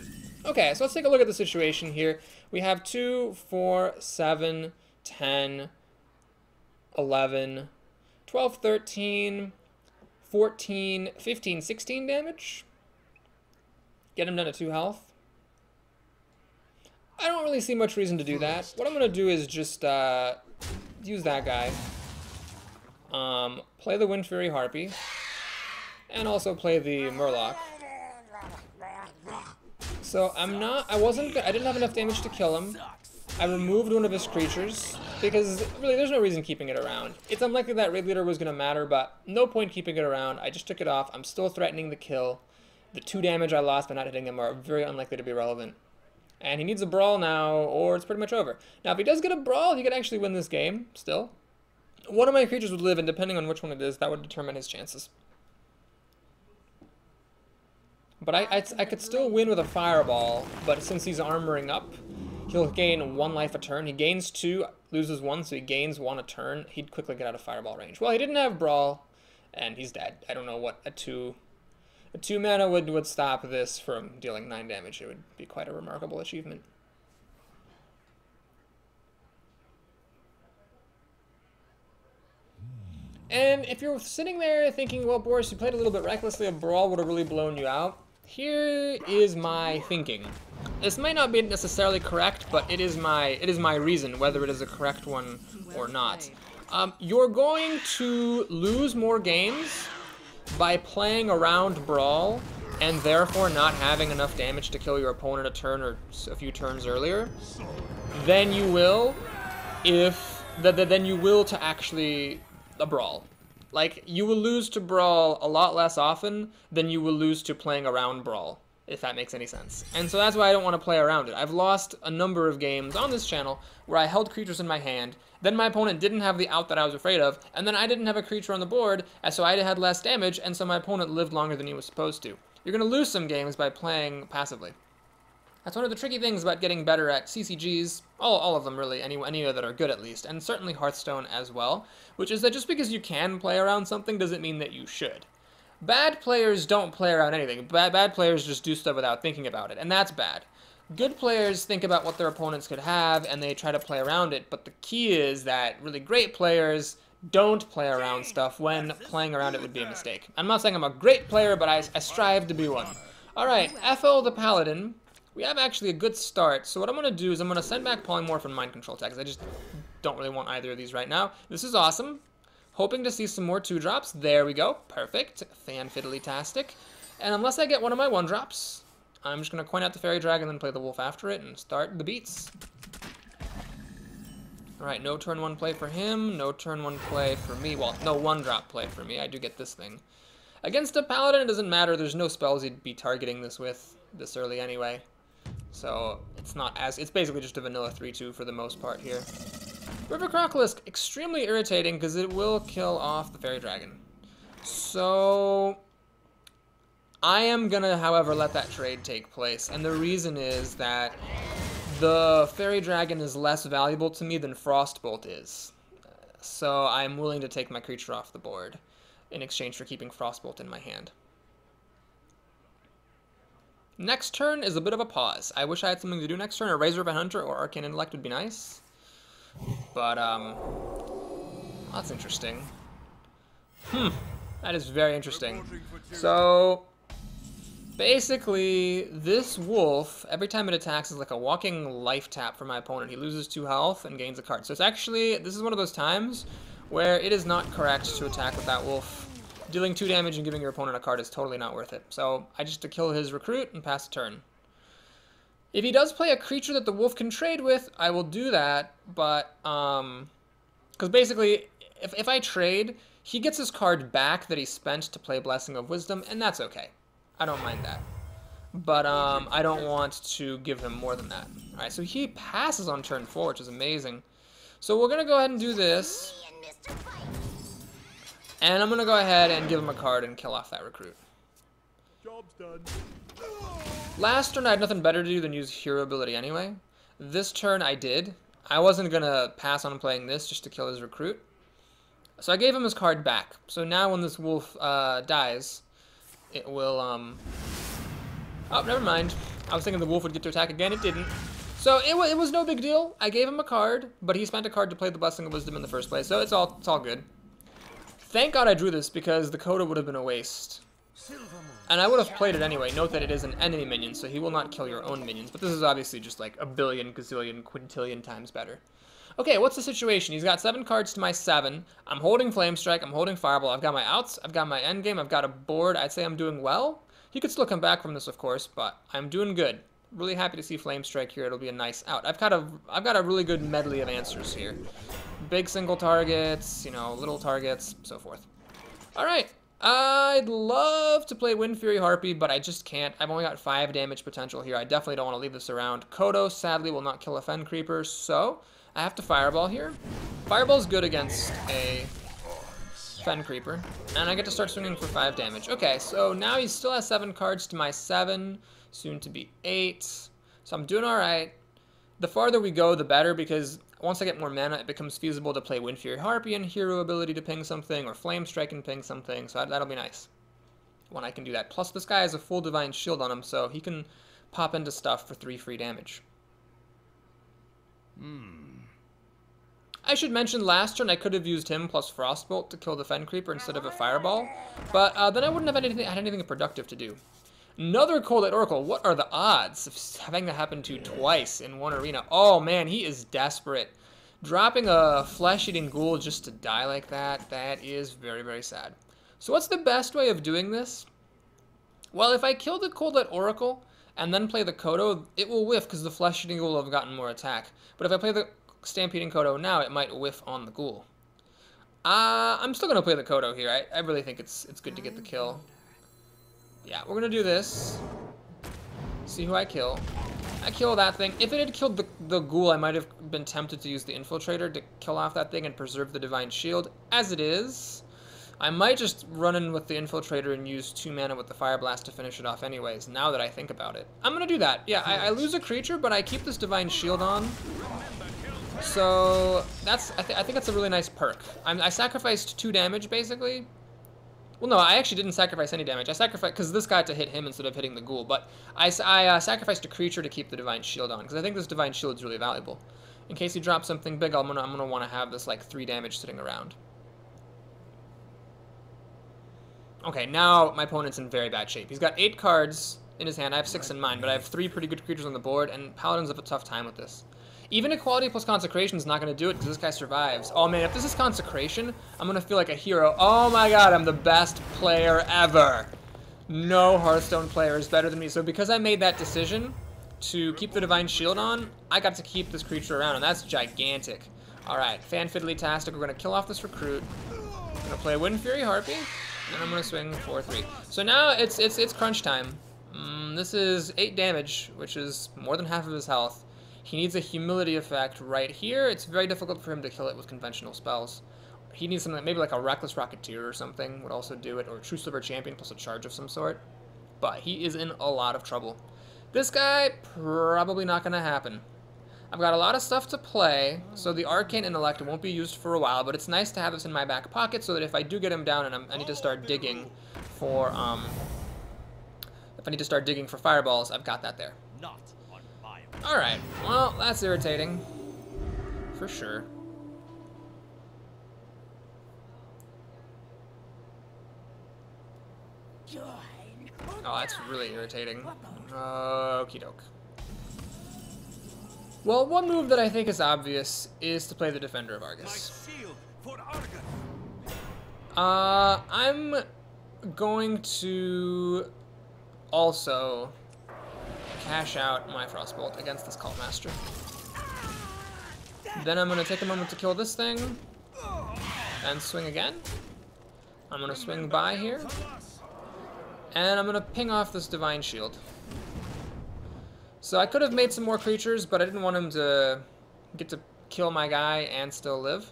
S1: Okay, so let's take a look at the situation here. We have 2, 4, 7, 10, 11, 12, 13... 14, 15, 16 damage. Get him down to 2 health. I don't really see much reason to do that. What I'm going to do is just use that guy. Play the Wind Fury Harpy. And also play the Murloc. So I didn't have enough damage to kill him. I removed one of his creatures, because really there's no reason keeping it around. It's unlikely that Raid Leader was going to matter, but no point keeping it around. I just took it off. I'm still threatening the kill. The 2 damage I lost by not hitting him are very unlikely to be relevant. And he needs a brawl now, or it's pretty much over. Now, if he does get a brawl, he could actually win this game, still. One of my creatures would live, and depending on which one it is, that would determine his chances. But I could still win with a fireball, but since he's armoring up, he'll gain 1 life a turn. He gains 2, loses 1, so he gains 1 a turn. He'd quickly get out of fireball range. Well, he didn't have brawl, and he's dead. I don't know what a 2 mana would stop this from dealing 9 damage. It would be quite a remarkable achievement. And if you're sitting there thinking, well, Boris, you played a little bit recklessly, a brawl would have really blown you out, here is my thinking. This might not be necessarily correct, but it is my reason, whether it is a correct one or not. You're going to lose more games by playing around brawl and therefore not having enough damage to kill your opponent a turn or a few turns earlier than you will to actually a brawl. Like, you will lose to brawl a lot less often than you will lose to playing around brawl, if that makes any sense. And so that's why I don't want to play around it. I've lost a number of games on this channel where I held creatures in my hand, then my opponent didn't have the out that I was afraid of, and then I didn't have a creature on the board, and so I had less damage, and so my opponent lived longer than he was supposed to. You're going to lose some games by playing passively. That's one of the tricky things about getting better at CCGs, all of them really, any that are good at least, and certainly Hearthstone as well, which is that just because you can play around something doesn't mean that you should. Bad players don't play around anything. Bad players just do stuff without thinking about it, and that's bad. Good players think about what their opponents could have, and they try to play around it, but the key is that really great players don't play around stuff when playing around it would be a mistake. I'm not saying I'm a great player, but I strive to be one. Alright, Ethel the Paladin. We have actually a good start, so what I'm going to do is I'm going to send back Polymorph and Mind Control tags. I just don't really want either of these right now. This is awesome. Hoping to see some more 2-drops. There we go. Perfect. Fan-fiddly-tastic. And unless I get one of my 1-drops, I'm just going to coin out the Fairy Dragon and then play the Wolf after it and start the beats. Alright, no turn 1 play for him, no turn 1 play for me. Well, no 1-drop play for me. I do get this thing. Against a Paladin, it doesn't matter. There's no spells he'd be targeting this with this early anyway. So it's basically just a vanilla 3-2 for the most part here. River Crocolisk, extremely irritating because it will kill off the Fairy Dragon. So I am gonna, however, let that trade take place, and the reason is that the Fairy Dragon is less valuable to me than Frostbolt is. So I'm willing to take my creature off the board in exchange for keeping Frostbolt in my hand. Next turn is a bit of a pause. I wish I had something to do next turn. A Razor of a Hunter or Arcane Intellect would be nice. But, that's interesting. That is very interesting. So, basically, this wolf, every time it attacks, is like a walking life tap for my opponent. He loses 2 health and gains a card. So it's actually, this is one of those times where it is not correct to attack with that wolf. Dealing 2 damage and giving your opponent a card is totally not worth it. So I just to kill his recruit and pass the turn. If he does play a creature that the wolf can trade with, I will do that. But, because basically, if I trade, he gets his card back that he spent to play Blessing of Wisdom, and that's okay. I don't mind that. But I don't want to give him more than that. Alright, so he passes on turn 4, which is amazing. So we're going to go ahead and do this. And I'm going to go ahead and give him a card and kill off that recruit.
S3: Job's done.
S1: Last turn I had nothing better to do than use hero ability anyway. This turn I did. I wasn't going to pass on playing this just to kill his recruit. So I gave him his card back. So now when this wolf dies, it will... Oh, never mind. I was thinking the wolf would get to attack again. It didn't. So it was no big deal. I gave him a card, but he spent a card to play the Blessing of Wisdom in the first place. So it's all good. Thank God I drew this because the coda would have been a waste. And I would have played it anyway. Note that it is an enemy minion, so he will not kill your own minions. But this is obviously just like a billion, gazillion, quintillion times better. Okay, what's the situation? He's got 7 cards to my 7. I'm holding Flame Strike. I'm holding Fireball. I've got my outs. I've got my endgame. I've got a board. I'd say I'm doing well. He could still come back from this, of course, but I'm doing good. Really happy to see Flame Strike here. It'll be a nice out. I've got a really good medley of answers here. Big single targets, you know, little targets, so forth. All right. I'd love to play Wind Fury Harpy, but I just can't. I've only got 5 damage potential here. I definitely don't want to leave this around. Kodo, sadly, will not kill a Fen Creeper, so I have to Fireball here. Fireball's good against a Fen Creeper, and I get to start swinging for 5 damage. Okay, so now he still has 7 cards to my 7, soon to be 8. So I'm doing all right. The farther we go, the better, because once I get more mana, it becomes feasible to play Wind Fury Harpy and Hero ability to ping something, or Flame Strike and ping something, so that'll be nice when I can do that. Plus, this guy has a full Divine Shield on him, so he can pop into stuff for 3 free damage. I should mention last turn I could have used him plus Frostbolt to kill the Fen Creeper instead of a Fireball, but then I wouldn't have had anything productive to do. Another Cold Light Oracle. What are the odds of having that happen to twice in one arena? Oh man, he is desperate. Dropping a Flesh-Eating Ghoul just to die like that, that is very, very sad. So what's the best way of doing this? Well, if I kill the Cold Light Oracle and then play the Kodo, it will whiff because the Flesh-Eating Ghoul will have gotten more attack. But if I play the Stampeding Kodo now, it might whiff on the Ghoul. I'm still going to play the Kodo here. I really think it's good to get the kill. Yeah, we're going to do this. See who I kill. I kill that thing. If it had killed the Ghoul, I might have been tempted to use the Infiltrator to kill off that thing and preserve the Divine Shield. As it is, I might just run in with the Infiltrator and use 2 mana with the Fire Blast to finish it off anyways, now that I think about it. I'm going to do that. Yeah, I lose a creature, but I keep this Divine Shield on. So, I think that's a really nice perk. I sacrificed 2 damage, basically. Well, no, I actually didn't sacrifice any damage. I sacrificed, because this guy had to hit him instead of hitting the Ghoul, but I sacrificed a creature to keep the Divine Shield on, because I think this Divine Shield is really valuable. In case he drops something big, I'm gonna want to have this, like, 3 damage sitting around. Okay, now my opponent's in very bad shape. He's got 8 cards in his hand. I have 6 in mine, but I have 3 pretty good creatures on the board, and Paladins have a tough time with this. Even Equality plus Consecration is not going to do it because this guy survives. Oh man, if this is Consecration, I'm going to feel like a hero. Oh my god, I'm the best player ever. No Hearthstone player is better than me. So because I made that decision to keep the Divine Shield on, I got to keep this creature around, and that's gigantic. Alright, Fan Fiddly-tastic. We're going to kill off this recruit. I'm going to play Wind Fury Harpy, and I'm going to swing 4-3. So now it's crunch time. This is 8 damage, which is more than half of his health. He needs a Humility effect right here. It's very difficult for him to kill it with conventional spells. He needs something, maybe like a Reckless Rocketeer or something would also do it, or a True Silver Champion plus a charge of some sort. But he is in a lot of trouble. This guy, probably not going to happen. I've got a lot of stuff to play, so the Arcane Intellect won't be used for a while, but it's nice to have this in my back pocket so that if I do get him down and I need to start digging for, if I need to start digging for fireballs, I've got that there. Alright, well, that's irritating. For sure. Oh, that's really irritating. Okie doke. Well, one move that I think is obvious is to play the Defender of Argus. I'm going to also cash out my Frostbolt against this Cult Master. Then I'm going to take a moment to kill this thing, and swing again. I'm going to swing by here, and I'm going to ping off this Divine Shield. So I could have made some more creatures, but I didn't want him to get to kill my guy and still live.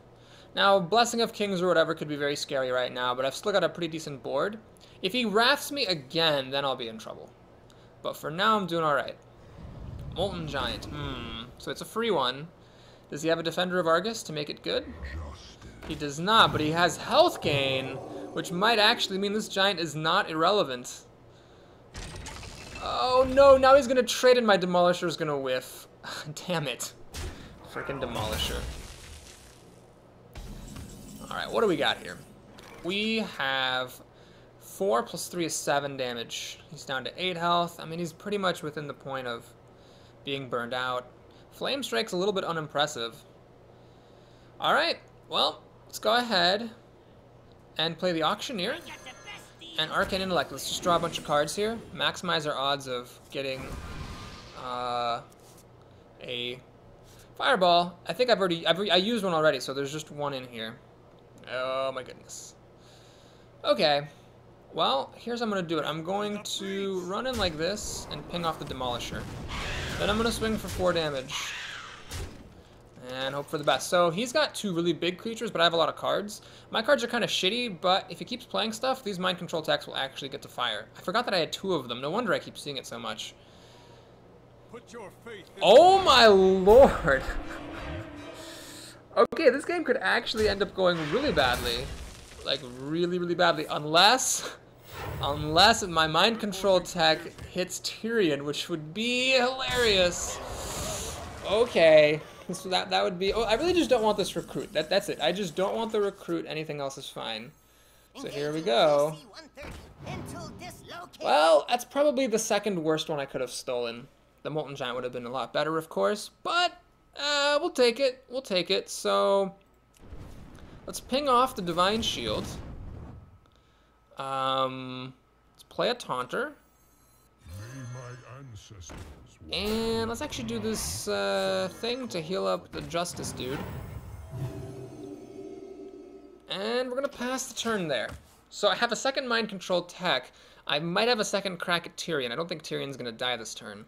S1: Now, Blessing of Kings or whatever could be very scary right now, but I've still got a pretty decent board. If he rafts me again, then I'll be in trouble. But for now, I'm doing alright. Molten Giant. So it's a free one. Does he have a Defender of Argus to make it good? He does not, but he has health gain, which might actually mean this giant is not irrelevant. Oh no, now he's going to trade and my Demolisher is going to whiff. Damn it. Freaking Demolisher. Alright, what do we got here? We have 4 plus 3 is 7 damage. He's down to 8 health. I mean, he's pretty much within the point of being burned out. Flame Strike's a little bit unimpressive. Alright, well, let's go ahead and play the Auctioneer and Arcane Intellect. Let's just draw a bunch of cards here. Maximize our odds of getting a Fireball. I think I used one already, so there's just one in here. Oh my goodness. Okay. Well, here's how I'm going to do it. I'm going to run in like this and ping off the Demolisher. Then I'm going to swing for 4 damage. And hope for the best. So he's got 2 really big creatures, but I have a lot of cards. My cards are kind of shitty, but if he keeps playing stuff, these mind control attacks will actually get to fire. I forgot that I had 2 of them. No wonder I keep seeing it so much.
S3: Put your faith in
S1: Oh my lord! Okay, this game could actually end up going really badly. Like, really, really badly. Unless my mind control tech hits Tyrion, which would be hilarious. Okay. So that would be... Oh, I really just don't want this recruit. That's it. I just don't want the recruit. Anything else is fine. So here we go. Well, that's probably the second worst one I could have stolen. The Molten Giant would have been a lot better, of course. But, we'll take it. We'll take it. So, let's ping off the Divine Shield. Let's play a Taunter.
S3: May my ancestors
S1: And let's actually do this thing to heal up the Justice dude. And we're going to pass the turn there. So I have a second mind control tech. I might have a second crack at Tyrion. I don't think Tyrion's going to die this turn.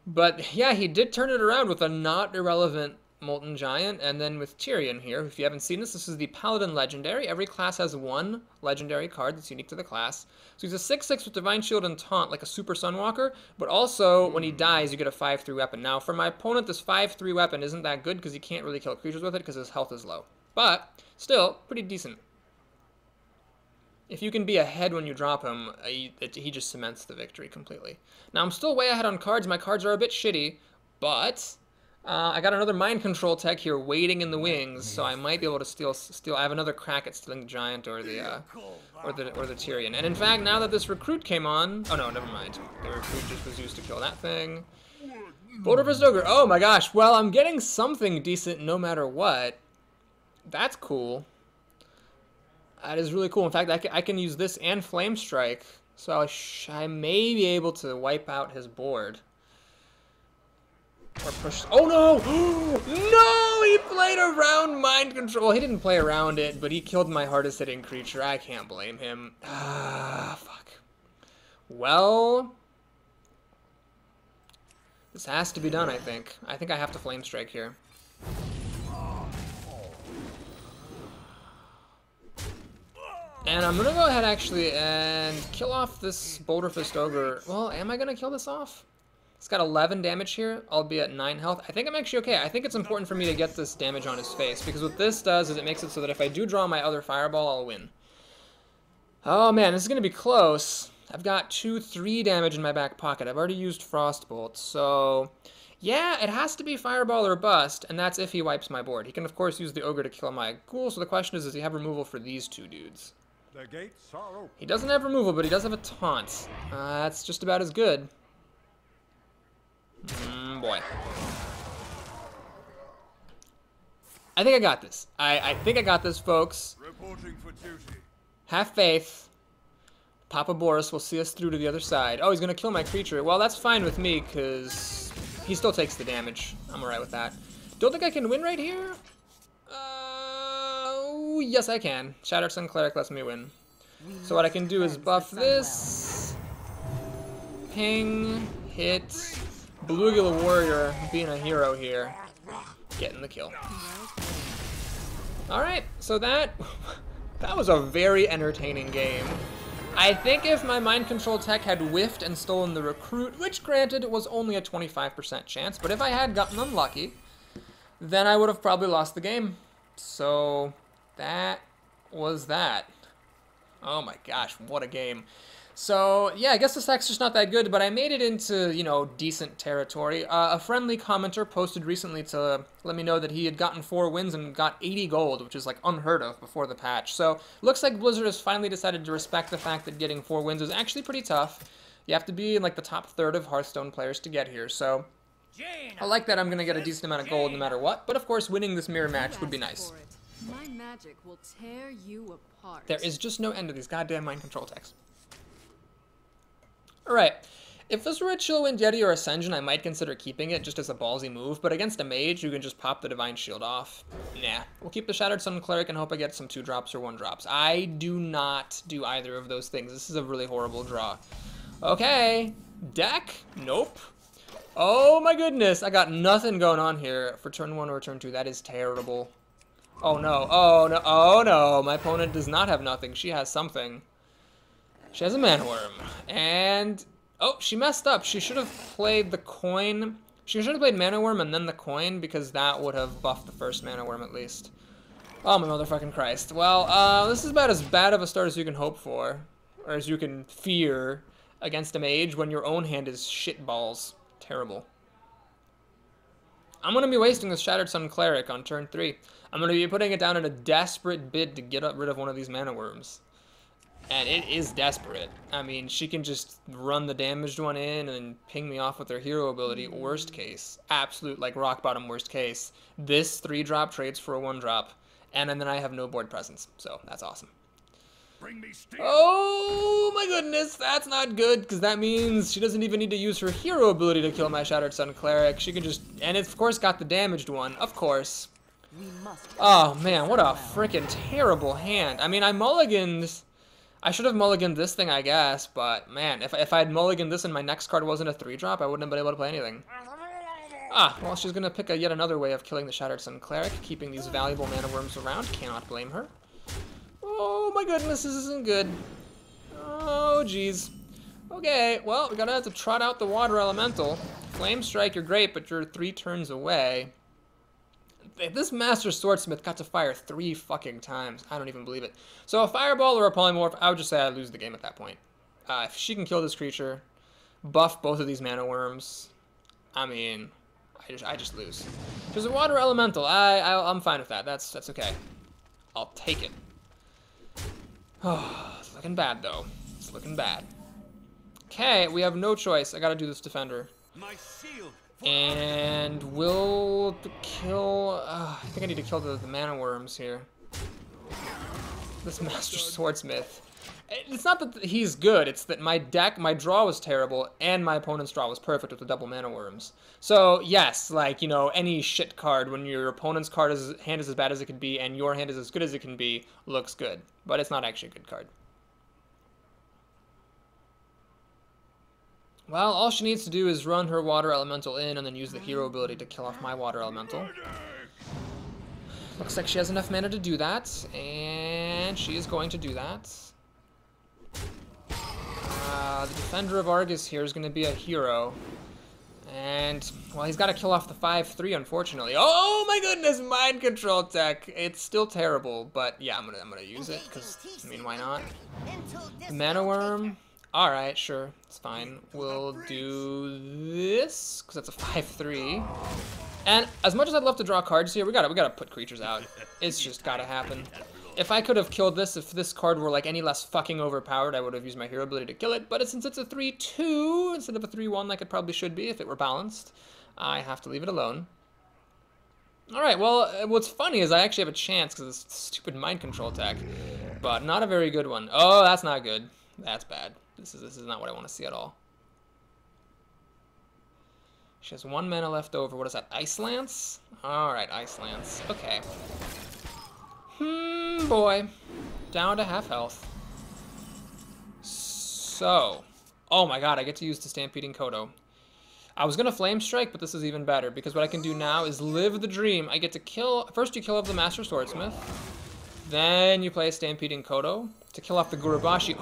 S1: But yeah, he did turn it around with a not irrelevant Molten Giant, and then with Tyrion here. If you haven't seen this, this is the Paladin Legendary. Every class has 1 legendary card that's unique to the class. So he's a 6/6 with Divine Shield and Taunt, like a Super Sunwalker, but also, when he dies, you get a 5/3 weapon. Now, for my opponent, this 5/3 weapon isn't that good because he can't really kill creatures with it because his health is low. But, still, pretty decent. If you can be ahead when you drop him, he just cements the victory completely. Now, I'm still way ahead on cards. My cards are a bit shitty, but... I got another mind control tech here waiting in the wings, so I might be able to steal. I have another crack at stealing the Giant or the Tyrion. And in fact, now that this recruit came on, oh no, never mind. The recruit just was used to kill that thing. Boulder vs. Ogre. Oh my gosh. Well, I'm getting something decent no matter what. That's cool. That is really cool. In fact, I can use this and Flame Strike, so I may be able to wipe out his board. Or push. Oh no! No! He played around mind control. Well, he didn't play around it, but he killed my hardest hitting creature. I can't blame him. Ah, fuck. Well, this has to be done, I think. I think I have to Flame Strike here. And I'm gonna go ahead actually and kill off this Boulder Fist Ogre. Well, am I gonna kill this off? It's got 11 damage here, albeit 9 health. I think I'm actually okay. I think it's important for me to get this damage on his face, because what this does is it makes it so that if I do draw my other fireball, I'll win. Oh man, this is going to be close. I've got 2-3 damage in my back pocket. I've already used Frostbolt, so... Yeah, it has to be fireball or bust, and that's if he wipes my board. He can, of course, use the Ogre to kill my ghoul, so the question is, does he have removal for these 2 dudes?
S3: the gates are open.
S1: He doesn't have removal, but he does have a taunt. That's just about as good. Boy. I think I got this. I think I got this, folks.
S3: Reporting for duty.
S1: Have faith. Papa Boris will see us through to the other side. Oh, he's gonna kill my creature. Well, that's fine with me, because he still takes the damage. I'm alright with that. Don't think I can win right here? Oh, yes, I can. Shattered Sun Cleric lets me win. So what I can do is buff this. Ping. Hit. Beluga Warrior being a hero here. Getting the kill. Alright, so that was a very entertaining game. I think if my mind control tech had whiffed and stolen the recruit, which granted was only a 25% chance, but if I had gotten unlucky, then I would have probably lost the game. So that was that. Oh my gosh, what a game. So, yeah, I guess this deck's just not that good, but I made it into, you know, decent territory. A friendly commenter posted recently to let me know that he had gotten 4 wins and got 80 gold, which is, like, unheard of before the patch. So, looks like Blizzard has finally decided to respect the fact that getting 4 wins is actually pretty tough. You have to be in, like, the top third of Hearthstone players to get here, so... I like that I'm going to get a decent amount of gold no matter what, but of course winning this mirror match would be nice.
S4: My magic will tear you apart.
S1: There is just no end to these goddamn mind control techs. Alright, If this were a Chillwind Yeti or Ascension, I might consider keeping it just as a ballsy move, but against a Mage, you can just pop the Divine Shield off. Nah. We'll keep the Shattered Sun Cleric and hope I get some 2-drops or 1-drops. I do not do either of those things. This is a really horrible draw. Okay. Deck? Nope. Oh my goodness. I got nothing going on here for turn 1 or turn 2. That is terrible. Oh no. Oh no. Oh no. My opponent does not have nothing. She has something. She has a Mana Worm. And... oh, she messed up. She should have played the coin. She should have played Mana Worm and then the coin, because that would have buffed the first Mana Worm at least. Oh my motherfucking Christ. Well, this is about as bad of a start as you can hope for, or as you can fear against a Mage when your own hand is shitballs. Terrible. I'm going to be wasting this Shattered Sun Cleric on turn 3. I'm going to be putting it down in a desperate bid to get rid of one of these Mana Worms. And it is desperate. I mean, she can just run the damaged one in and ping me off with her hero ability. Worst case. Absolute, like, rock bottom worst case. This 3-drop trades for a 1-drop. And then I have no board presence. So, that's awesome.
S3: Bring me steel.
S1: Oh my goodness, that's not good, because that means she doesn't even need to use her hero ability to kill my Shattered Sun Cleric. She can just... and it's, of course, got the damaged one. Of course. Oh, man, what a freaking terrible hand. I mean, I mulliganed... I should have mulliganed this thing, I guess, but man, if I had mulliganed this and my next card wasn't a 3-drop, I wouldn't have been able to play anything. Ah, well, she's gonna pick yet another way of killing the Shattered Sun Cleric, keeping these valuable Mana Worms around. Cannot blame her. Oh my goodness, this isn't good. Oh, jeez. Okay, well, we're gonna have to trot out the Water Elemental. Flame Strike, you're great, but you're 3 turns away. This Master Swordsmith got to fire 3 fucking times. I don't even believe it. So a Fireball or a Polymorph, I would just say I lose the game at that point. If she can kill this creature, buff both of these Mana Worms, I mean, I just lose. There's a Water Elemental. I'm fine with that. That's okay. I'll take it. Oh, it's looking bad though. It's looking bad. Okay, we have no choice. I gotta do this Defender.
S3: My shield.
S1: And we'll kill... I think I need to kill the Mana Worms here. This Master Swordsmith. It's not that he's good, it's that my draw was terrible, and my opponent's draw was perfect with the double Mana Worms. So, yes, like, you know, any shit card, when your opponent's hand is as bad as it can be, and your hand is as good as it can be, looks good. But it's not actually a good card. Well, all she needs to do is run her Water Elemental in and then use the hero ability to kill off my Water Elemental. Looks like she has enough mana to do that, and she is going to do that. The Defender of Argus here is going to be a hero. And, well, he's got to kill off the 5/3, unfortunately. Oh my goodness, Mind Control Tech! It's still terrible, but yeah, I'm gonna use it, because, I mean, why not? The Mana Worm... alright, sure, it's fine. We'll do this, because that's a 5/3. And as much as I'd love to draw cards here, we gotta put creatures out. It's just gotta happen. If I could have killed this, if this card were like any less fucking overpowered, I would have used my hero ability to kill it. But since it's a 3/2 instead of a 3/1 like it probably should be if it were balanced, I have to leave it alone. Alright, well, what's funny is I actually have a chance because of this stupid mind control attack. But not a very good one. Oh, that's not good. That's bad. This is not what I want to see at all. She has 1 mana left over. What is that? Ice Lance? Alright, Ice Lance. Okay. Boy. Down to half health. So. Oh my god, I get to use the Stampeding Kodo. I was gonna Flame Strike, but this is even better, because what I can do now is live the dream. I get to kill... first you kill off the Master Swordsmith. Then you play a Stampeding Kodo to kill off the Gurubashi.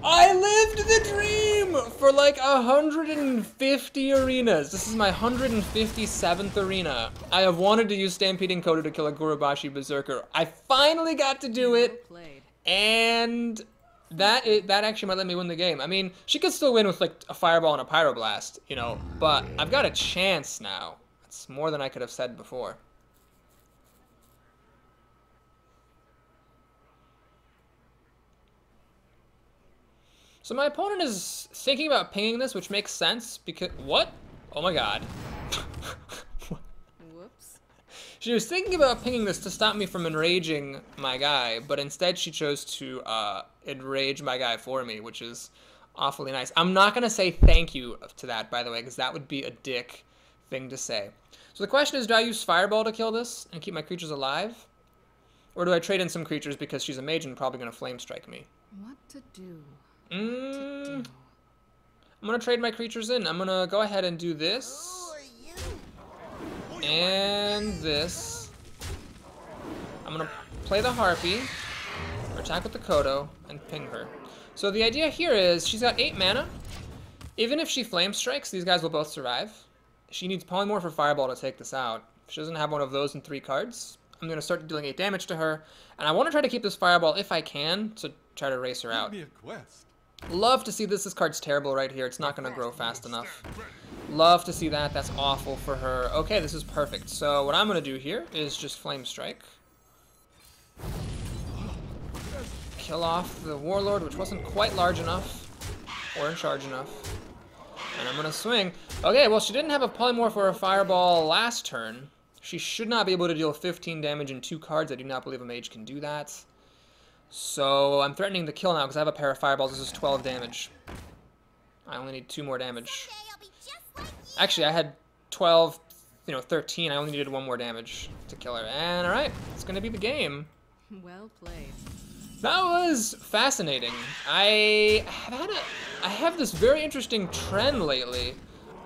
S1: I lived the dream for like 150 arenas. This is my 157th arena. I have wanted to use Stampeding Kodo to kill a Gurubashi Berserker. I finally got to do it, and that actually might let me win the game. I mean, she could still win with like a Fireball and a Pyroblast, you know, but I've got a chance now. That's more than I could have said before. So my opponent is thinking about pinging this, which makes sense because... what? Oh my god.
S4: Whoops.
S1: She was thinking about pinging this to stop me from enraging my guy, but instead she chose to enrage my guy for me, which is Awfully nice. I'm not going to say thank you to that, by the way, because that would be a dick thing to say. So the question is, do I use Fireball to kill this and keep my creatures alive? Or do I trade in some creatures because she's a mage and probably going to Flame Strike me?
S4: What to do?
S1: I'm going to trade my creatures in. I'm going to go ahead and do this. And this. I'm going to play the Harpy, or attack with the Kodo, and ping her. So the idea here is she's got 8 mana. Even if she Flame Strikes, these guys will both survive. She needs Polymorph or Fireball to take this out. If she doesn't have one of those in 3 cards, I'm going to start dealing 8 damage to her. And I want to try to keep this Fireball if I can to try to race her out.
S3: Give me a quest.
S1: Love to see this. This card's terrible right here. It's not going to grow fast enough. Love to see that. That's awful for her. Okay, this is perfect. So what I'm going to do here is just Flame Strike. Kill off the Warlord, which wasn't quite large enough. Or in charge enough. And I'm going to swing. Okay, well, she didn't have a Polymorph or a Fireball last turn. She should not be able to deal 15 damage in 2 cards. I do not believe a mage can do that. So I'm threatening the kill now because I have a pair of Fireballs. This is 12 damage. I only need 2 more damage. Actually, I had 12, 13. I only needed 1 more damage to kill her. And alright, it's going to be the game.
S4: Well played.
S1: That was fascinating. I have this very interesting trend lately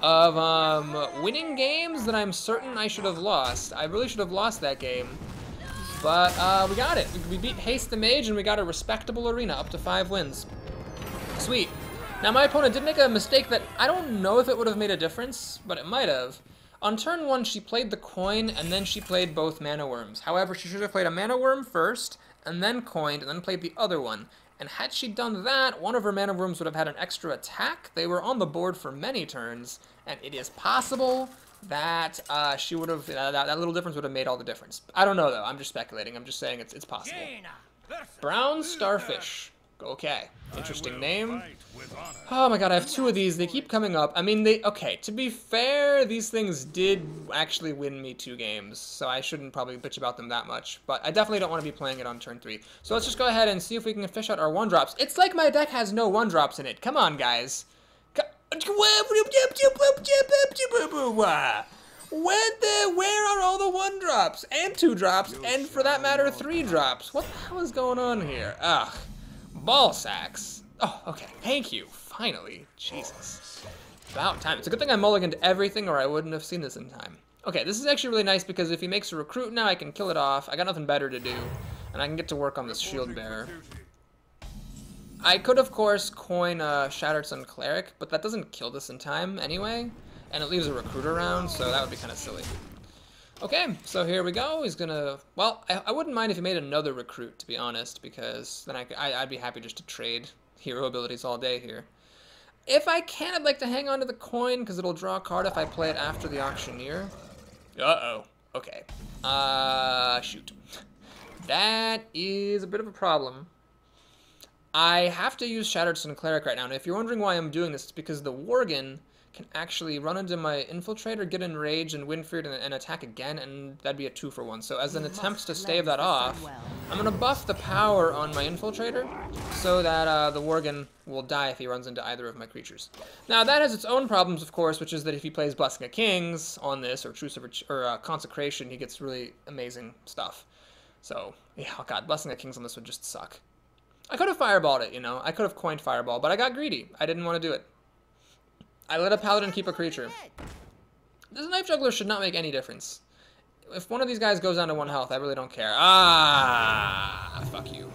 S1: of winning games that I'm certain I should have lost. I really should have lost that game. But we got it. We beat Haste the Mage and we got a respectable arena up to 5 wins. Sweet. Now my opponent did make a mistake that I don't know if it would have made a difference, but it might have. On turn 1 she played the coin and then she played both Mana Worms. However, she should have played a Mana Worm first and then coined and then played the other one. And had she done that, one of her Mana Worms would have had an extra attack. They were on the board for many turns, and it is possible that she would have, that little difference would have made all the difference. I don't know though, I'm just speculating, I'm just saying it's possible. Brown Starfish. Okay, interesting name. Oh my god, I have 2 of these, they keep coming up. I mean, okay, to be fair, these things did actually win me 2 games, so I shouldn't probably bitch about them that much, but I definitely don't want to be playing it on turn 3. So let's just go ahead and see if we can fish out our 1-drops. It's like my deck has no 1-drops in it, come on guys. Where are all the 1-drops? And 2-drops, and for that matter, 3-drops? What the hell is going on here? Ugh. Ball sacks. Oh, okay. Thank you. Finally. Jesus. About time. It's a good thing I mulliganed everything or I wouldn't have seen this in time. Okay, this is actually really nice because if he makes a recruit now, I can kill it off. I got nothing better to do. And I can get to work on this shield bearer. I could, of course, coin Shattered Sun Cleric, but that doesn't kill this in time anyway. And it leaves a recruit around, so that would be kind of silly. Okay, so here we go. He's gonna, well, I wouldn't mind if he made another recruit, to be honest, because then I'd be happy just to trade hero abilities all day here. If I can, I'd like to hang on to the coin, because it'll draw a card if I play it after the auctioneer. Uh-oh. Okay. Shoot. That is a bit of a problem. I have to use Shattered Sun Cleric right now, and if you're wondering why I'm doing this, it's because the Worgen can actually run into my Infiltrator, get enraged, and Windfeared and attack again, and that'd be a 2-for-1. So as an attempt to stave that off, I'm going to buff the power on my Infiltrator so that the Worgen will die if he runs into either of my creatures. Now that has its own problems, of course, which is that if he plays Blessing of Kings on this, or Truce or Consecration, he gets really amazing stuff. So, yeah, oh god, Blessing of Kings on this would just suck. I could have Fireballed it, I could have coined Fireball, but I got greedy. I didn't want to do it. I let a Paladin keep a creature. This Knife Juggler should not make any difference. If one of these guys goes down to 1 health, I really don't care. Ah, fuck you.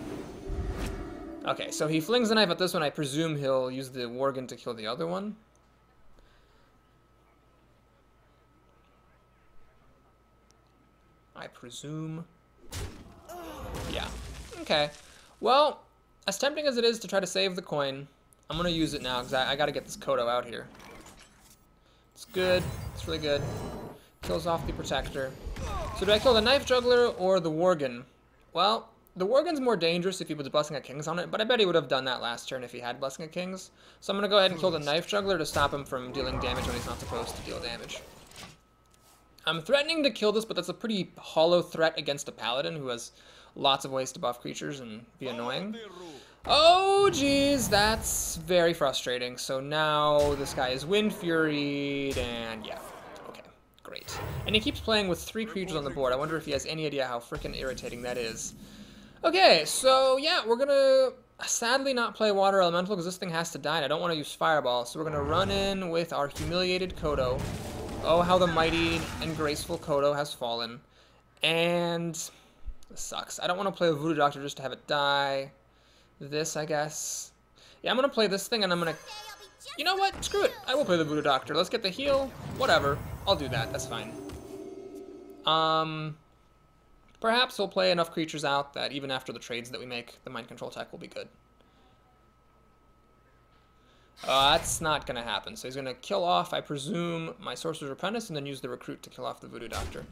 S1: Okay, so he flings the knife at this one. I presume he'll use the Worgen to kill the other one. I presume. Yeah. Okay. Well, as tempting as it is to try to save the coin, I'm going to use it now because I got to get this Kodo out here. It's good. It's really good. Kills off the Protector. So do I kill the Knife Juggler or the Worgen? Well, the Worgen's more dangerous if he was Blessing of Kings on it, but I bet he would have done that last turn if he had Blessing of Kings. So I'm going to go ahead and kill the Knife Juggler to stop him from dealing damage when he's not supposed to deal damage. I'm threatening to kill this, but that's a pretty hollow threat against a Paladin who has lots of ways to buff creatures and be annoying. Oh, geez, that's very frustrating. So now this guy is Wind Furied, and yeah. Okay, great. And he keeps playing with 3 creatures on the board. I wonder if he has any idea how freaking irritating that is. Okay, so yeah, we're gonna sadly not play Water Elemental because this thing has to die, and I don't want to use Fireball. So we're gonna run in with our humiliated Kodo. Oh, how the mighty and graceful Kodo has fallen. And this sucks. I don't want to play a Voodoo Doctor just to have it die. This, I guess. Yeah, I'm gonna play this thing, and I'm gonna... You know what? Screw it. I will play the Voodoo Doctor. Let's get the heal. Whatever. I'll do that. That's fine. Perhaps we'll play enough creatures out that even after the trades that we make, the Mind Control tech will be good. That's not gonna happen. So he's gonna kill off, I presume, my Sorcerer's Apprentice, and then use the Recruit to kill off the Voodoo Doctor.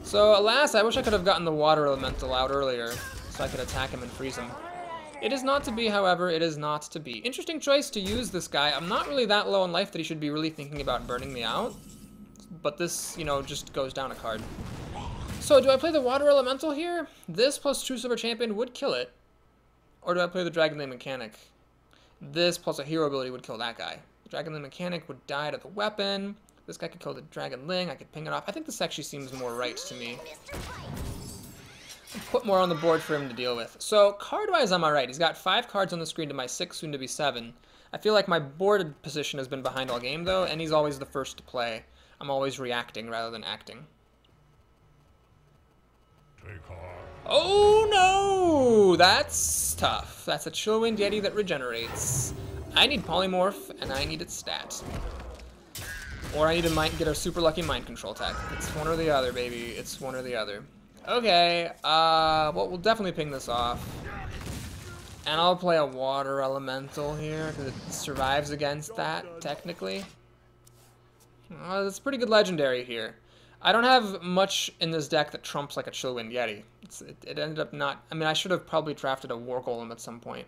S1: So, alas, I wish I could have gotten the Water Elemental out earlier, so I could attack him and freeze him. It is not to be, however, it is not to be. Interesting choice to use this guy. I'm not really that low in life that he should be really thinking about burning me out. But this, you know, just goes down a card. So, do I play the Water Elemental here? This plus True Silver Champion would kill it. Or do I play the Dragonlane Mechanic? This plus a hero ability would kill that guy. The Dragonlane Mechanic would die to the weapon. This guy could kill the Dragonling. I could ping it off. I think this actually seems more right to me. Put more on the board for him to deal with. So, card-wise, I'm alright. He's got 5 cards on the screen to my 6, soon to be 7. I feel like my board position has been behind all game, though, and he's always the first to play. I'm always reacting rather than acting. Oh no! That's tough. That's a Chillwind Yeti that regenerates. I need Polymorph, and I need its stat. Or I need to get a super lucky Mind Control tech. It's one or the other, baby. It's one or the other. Okay, well, we'll definitely ping this off. And I'll play a Water Elemental here, because it survives against that, technically. It's a pretty good legendary here. I don't have much in this deck that trumps like a Chillwind Yeti. It ended up not... I mean, I should have probably drafted a War Golem at some point,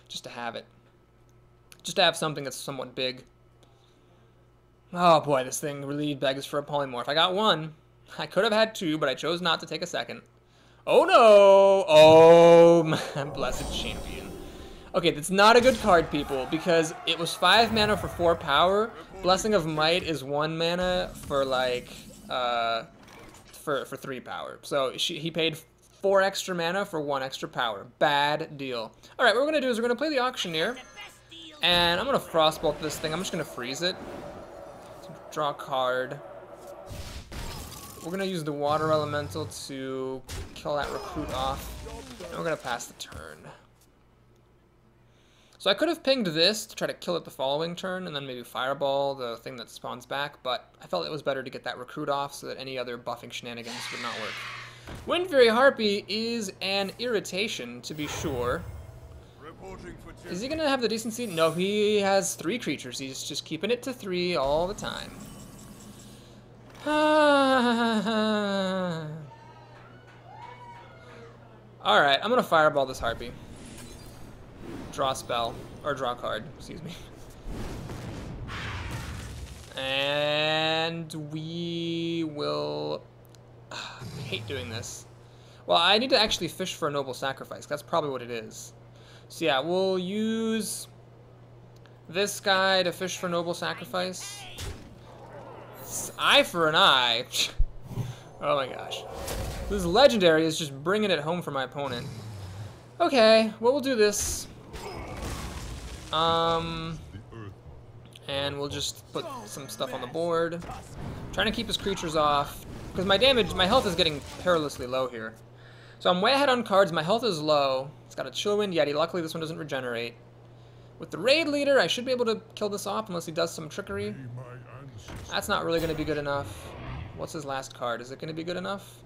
S1: just to have it. Just to have something that's somewhat big. Oh boy, this thing really begs for a Polymorph. I got 1. I could have had 2, but I chose not to take a second. Oh no! Oh, my blessed champion. Okay, that's not a good card, people, because it was 5 mana for 4 power. Blessing of Might is 1 mana for, like, for 3 power. So he paid 4 extra mana for 1 extra power. Bad deal. Alright, what we're going to do is we're going to play the Auctioneer. And I'm going to Frostbolt this thing. I'm just going to freeze it. Draw a card. We're going to use the Water Elemental to kill that Recruit off. And we're going to pass the turn. So I could have pinged this to try to kill it the following turn, and then maybe Fireball, the thing that spawns back, but I felt it was better to get that Recruit off so that any other buffing shenanigans would not work. Wind Fury Harpy is an irritation, to be sure. Is he going to have the decency? No, he has 3 creatures. He's just keeping it to 3 all the time. Alright, I'm going to Fireball this Harpy. Draw a spell, or draw a card, excuse me. And we will... I hate doing this. Well, I need to actually fish for a Noble Sacrifice. That's probably what it is. So yeah, we'll use this guy to fish for Noble Sacrifice. It's eye for an eye. Oh my gosh. This legendary is just bringing it home for my opponent. Okay, well, we'll do this. And we'll just put some stuff on the board. Trying to keep his creatures off. Because my health is getting perilously low here. So I'm way ahead on cards, my health is low. It's got a Chillwind Yeti, luckily this one doesn't regenerate. With the Raid Leader, I should be able to kill this off unless he does some trickery. That's not really going to be good enough. What's his last card? Is it going to be good enough?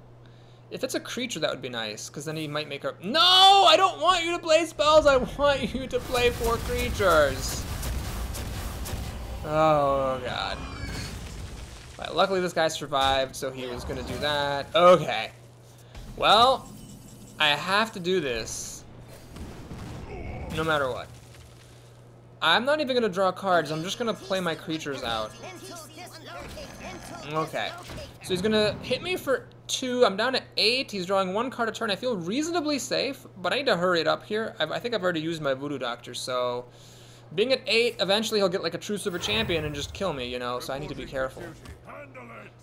S1: If it's a creature, that would be nice, because then he might make a... No! I don't want you to play spells! I want you to play 4 creatures! Oh, God. Right, luckily this guy survived, so he was going to do that. Okay. Well, I have to do this. No matter what. I'm not even going to draw cards. I'm just going to play my creatures out. Okay. So he's going to hit me for 2. I'm down to 8. He's drawing 1 card a turn. I feel reasonably safe, but I need to hurry it up here. I think I've already used my Voodoo Doctor, so... Being at 8, eventually he'll get like a True Silver Champion and just kill me, you know, so I need to be careful.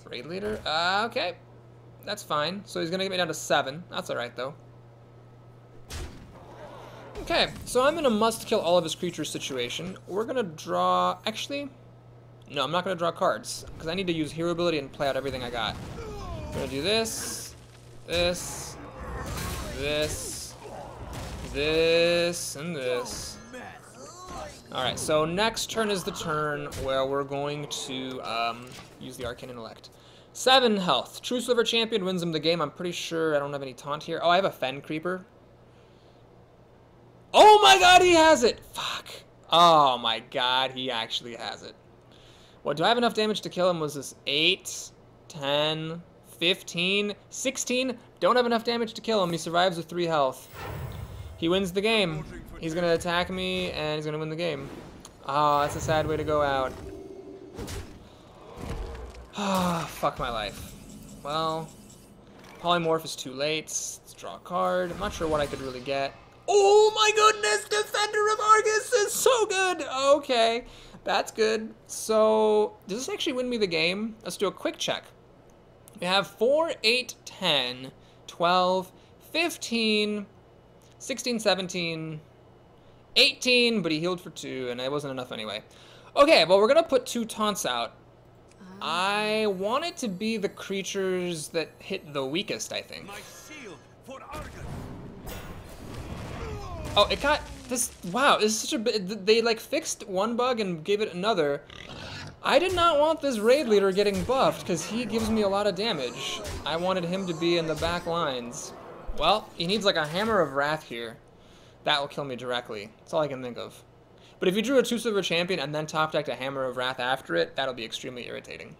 S1: Raid Leader? Okay. That's fine. So he's going to get me down to 7. That's alright, though. Okay, so I'm in a must-kill all of his creatures situation. We're going to draw... Actually, no, I'm not going to draw cards, because I need to use Hero Ability and play out everything I got. I'm going to do this, this, this, this, and this. Alright, so next turn is the turn where we're going to use the Arcane Intellect. 7 health. True Silver Champion wins him the game. I'm pretty sure I don't have any taunt here. Oh, I have a Fen Creeper. Oh my god, he has it! Fuck. Oh my god, he actually has it. What, do I have enough damage to kill him? Was this 8, 10, 15, 16? Don't have enough damage to kill him. He survives with 3 health. He wins the game. He's going to attack me, and he's going to win the game. Oh, that's a sad way to go out. Ah, fuck my life. Well, Polymorph is too late. Let's draw a card. I'm not sure what I could really get. Oh my goodness, Defender of Argus is so good! Okay, that's good. So, does this actually win me the game? Let's do a quick check. We have 4, 8, 10, 12, 15, 16, 17, 18, but he healed for 2, and it wasn't enough anyway. Okay, well, we're going to put 2 taunts out. I want it to be the creatures that hit the weakest, I think.
S3: My shield for Argus.
S1: Oh, it got this. Wow, this is such a. They like fixed one bug and gave it another. I did not want this raid leader getting buffed because he gives me a lot of damage. I wanted him to be in the back lines. Well, he needs like a Hammer of Wrath here. That will kill me directly. That's all I can think of. But if you drew a 2 Silver Champion and then top decked a Hammer of Wrath after it, that'll be extremely irritating.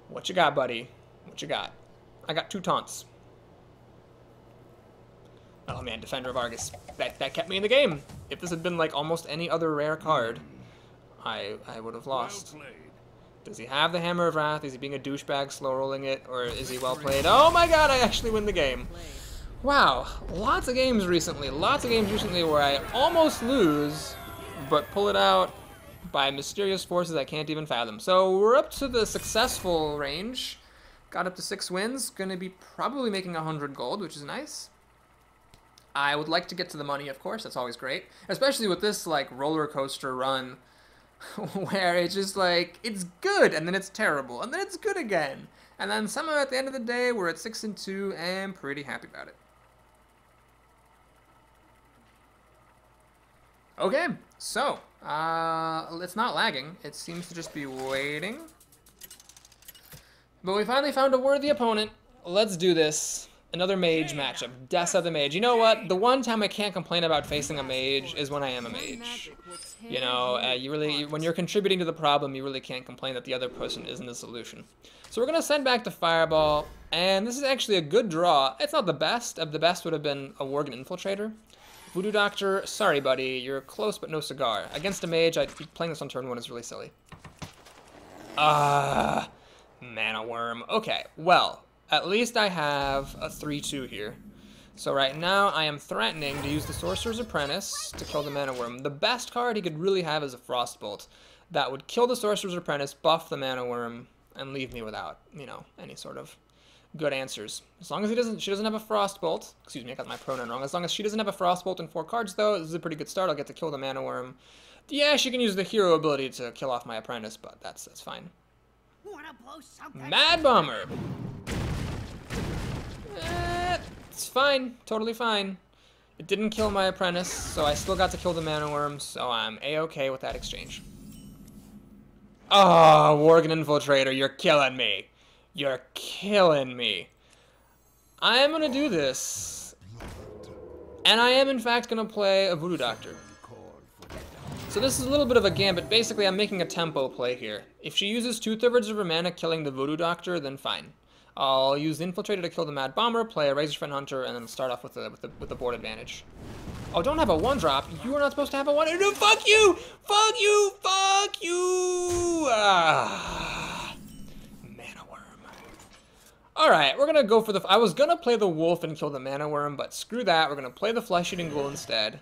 S1: What you got, buddy? What you got? I got 2 taunts. Oh man, Defender of Argus. That kept me in the game. If this had been like almost any other rare card, I would have lost.
S3: Well played.
S1: Does he have the Hammer of Wrath? Is he being a douchebag, slow rolling it, or is he well played? Oh my god, I actually win the game. Wow, lots of games recently. Lots of games recently where I almost lose, but pull it out by mysterious forces I can't even fathom. So we're up to the successful range. Got up to 6 wins. Gonna be probably making 100 gold, which is nice. I would like to get to the money, of course. That's always great. Especially with this, like, roller coaster run where it's just, like, it's good, and then it's terrible, and then it's good again. And then somehow at the end of the day, we're at 6-2, and pretty happy about it. Okay, so, it's not lagging. It seems to just be waiting. But we finally found a worthy opponent. Let's do this. Another Mage matchup. Dessa the Mage. You know what? The one time I can't complain about facing a Mage is when I am a Mage. You know, when you're contributing to the problem, you really can't complain that the other person isn't the solution. So we're going to send back to Fireball, and this is actually a good draw. It's not the best. The best would have been a Worgen Infiltrator. Voodoo Doctor, sorry buddy, you're close but no cigar. Against a Mage, playing this on turn 1 is really silly. Mana Worm. Okay, well, at least I have a 3-2 here. So right now, I am threatening to use the Sorcerer's Apprentice to kill the Mana Worm. The best card he could really have is a Frostbolt. That would kill the Sorcerer's Apprentice, buff the Mana Worm, and leave me without, you know, any sort of good answers. As long as she doesn't have a Frostbolt. Excuse me, I got my pronoun wrong. As long as she doesn't have a Frostbolt in 4 cards, though, this is a pretty good start. I'll get to kill the Mana Worm. Yeah, she can use the hero ability to kill off my Apprentice, but that's fine. Mad Bomber! It's fine. Totally fine. It didn't kill my Apprentice, so I still got to kill the Mana Worm, so I'm A-okay with that exchange. Oh, Worgen Infiltrator, you're killing me. You're killing me. I am going to do this. And I am, in fact, going to play a Voodoo Doctor. So this is a little bit of a gambit. Basically, I'm making a tempo play here. If she uses 2/3 of her mana killing the Voodoo Doctor, then fine. I'll use the Infiltrator to kill the Mad Bomber, play a Razorfen Hunter, and then start off with the board advantage. Oh, don't have a 1-drop. You are not supposed to have a 1. No, fuck you! Fuck you! Fuck you! Ah. Mana Worm. Alright, we're gonna go for the... I was gonna play the Wolf and kill the Mana Worm, but screw that. We're gonna play the Flesh-Eating Ghoul instead.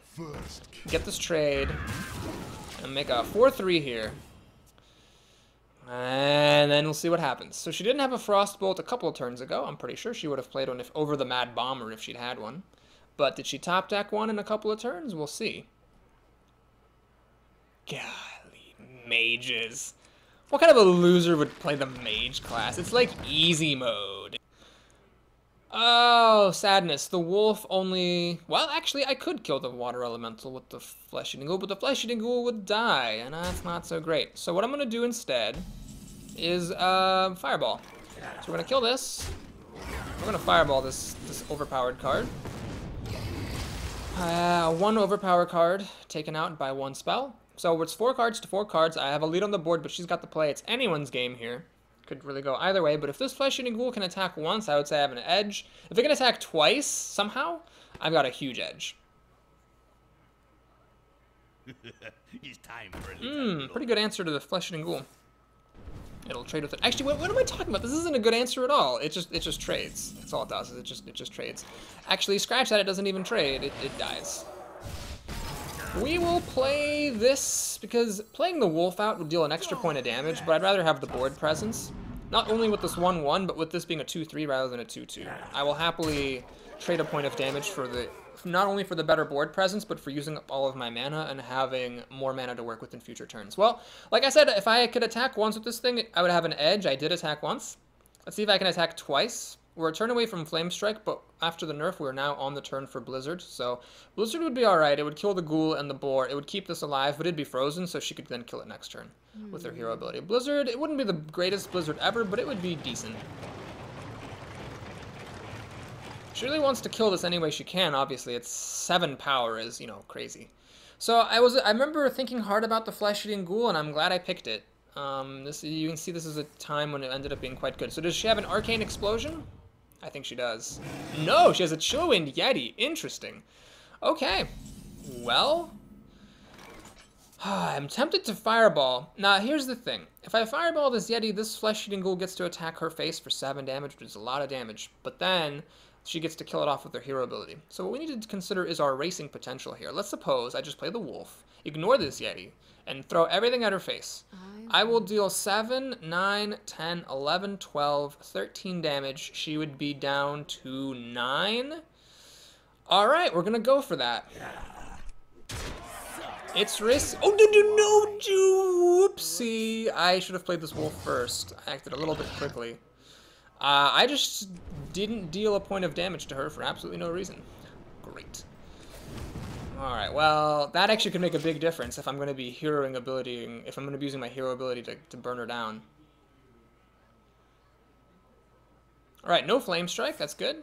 S1: Get this trade. And make a 4-3 here. And then we'll see what happens. So she didn't have a Frostbolt a couple of turns ago. I'm pretty sure she would have played one if over the Mad Bomber if she'd had one. But did she top deck one in a couple of turns? We'll see. Golly, mages. What kind of a loser would play the mage class? It's like easy mode. Oh, sadness. The wolf only... Well, actually, I could kill the water elemental with the Flesh-Eating Ghoul, but the Flesh-Eating Ghoul would die, and that's not so great. So what I'm going to do instead is Fireball. So we're going to kill this. We're going to Fireball this overpowered card. 1 overpower card taken out by 1 spell. So it's 4 cards to 4 cards. I have a lead on the board, but she's got the play. It's anyone's game here. Could really go either way, but if this Flesh-Eating Ghoul can attack once, I would say I have an edge. If it can attack twice, somehow, I've got a huge edge.
S3: It's time for a little
S1: Pretty good answer to the Flesh-Eating Ghoul. It'll trade with it. Actually, what am I talking about? This isn't a good answer at all. It just trades. That's all it does. It just trades. Actually, scratch that. It doesn't even trade. It dies. We will play this because playing the wolf out would deal an extra point of damage, but I'd rather have the board presence. Not only with this 1-1, but with this being a 2-3 rather than a 2-2. I will happily trade a point of damage for the not only for the better board presence, but for using up all of my mana and having more mana to work with in future turns. Well, like I said, if I could attack once with this thing, I would have an edge. I did attack once. Let's see if I can attack twice. We're a turn away from Flame Strike, but after the nerf, we're now on the turn for Blizzard. So Blizzard would be alright. It would kill the Ghoul and the Boar. It would keep this alive, but it'd be frozen, so she could then kill it next turn with her hero ability. Blizzard, it wouldn't be the greatest Blizzard ever, but it would be decent. She really wants to kill this any way she can, obviously. It's 7 power is, you know, crazy. So I remember thinking hard about the Flesh-Eating Ghoul, and I'm glad I picked it. You can see this is a time when it ended up being quite good. So does she have an Arcane Explosion? I think she does. No, she has a Chillwind Yeti. Interesting. Okay. Well, I'm tempted to Fireball. Now, here's the thing. If I Fireball this Yeti, this Flesh-Eating Ghoul gets to attack her face for 7 damage, which is a lot of damage. But then she gets to kill it off with her hero ability. So what we need to consider is our racing potential here. Let's suppose I just play the wolf, ignore this Yeti, and throw everything at her face. I will deal 7, 9, 10, 11, 12, 13 damage. She would be down to 9. All right, we're going to go for that. It's risk. Oh, no, whoopsie. I should have played this wolf first. I acted a little bit quickly. I just didn't deal a point of damage to her for absolutely no reason. Great. Alright, well, that actually could make a big difference if I'm going to be heroing ability, if I'm going to be using my hero ability to burn her down. Alright, no Flame Strike, that's good.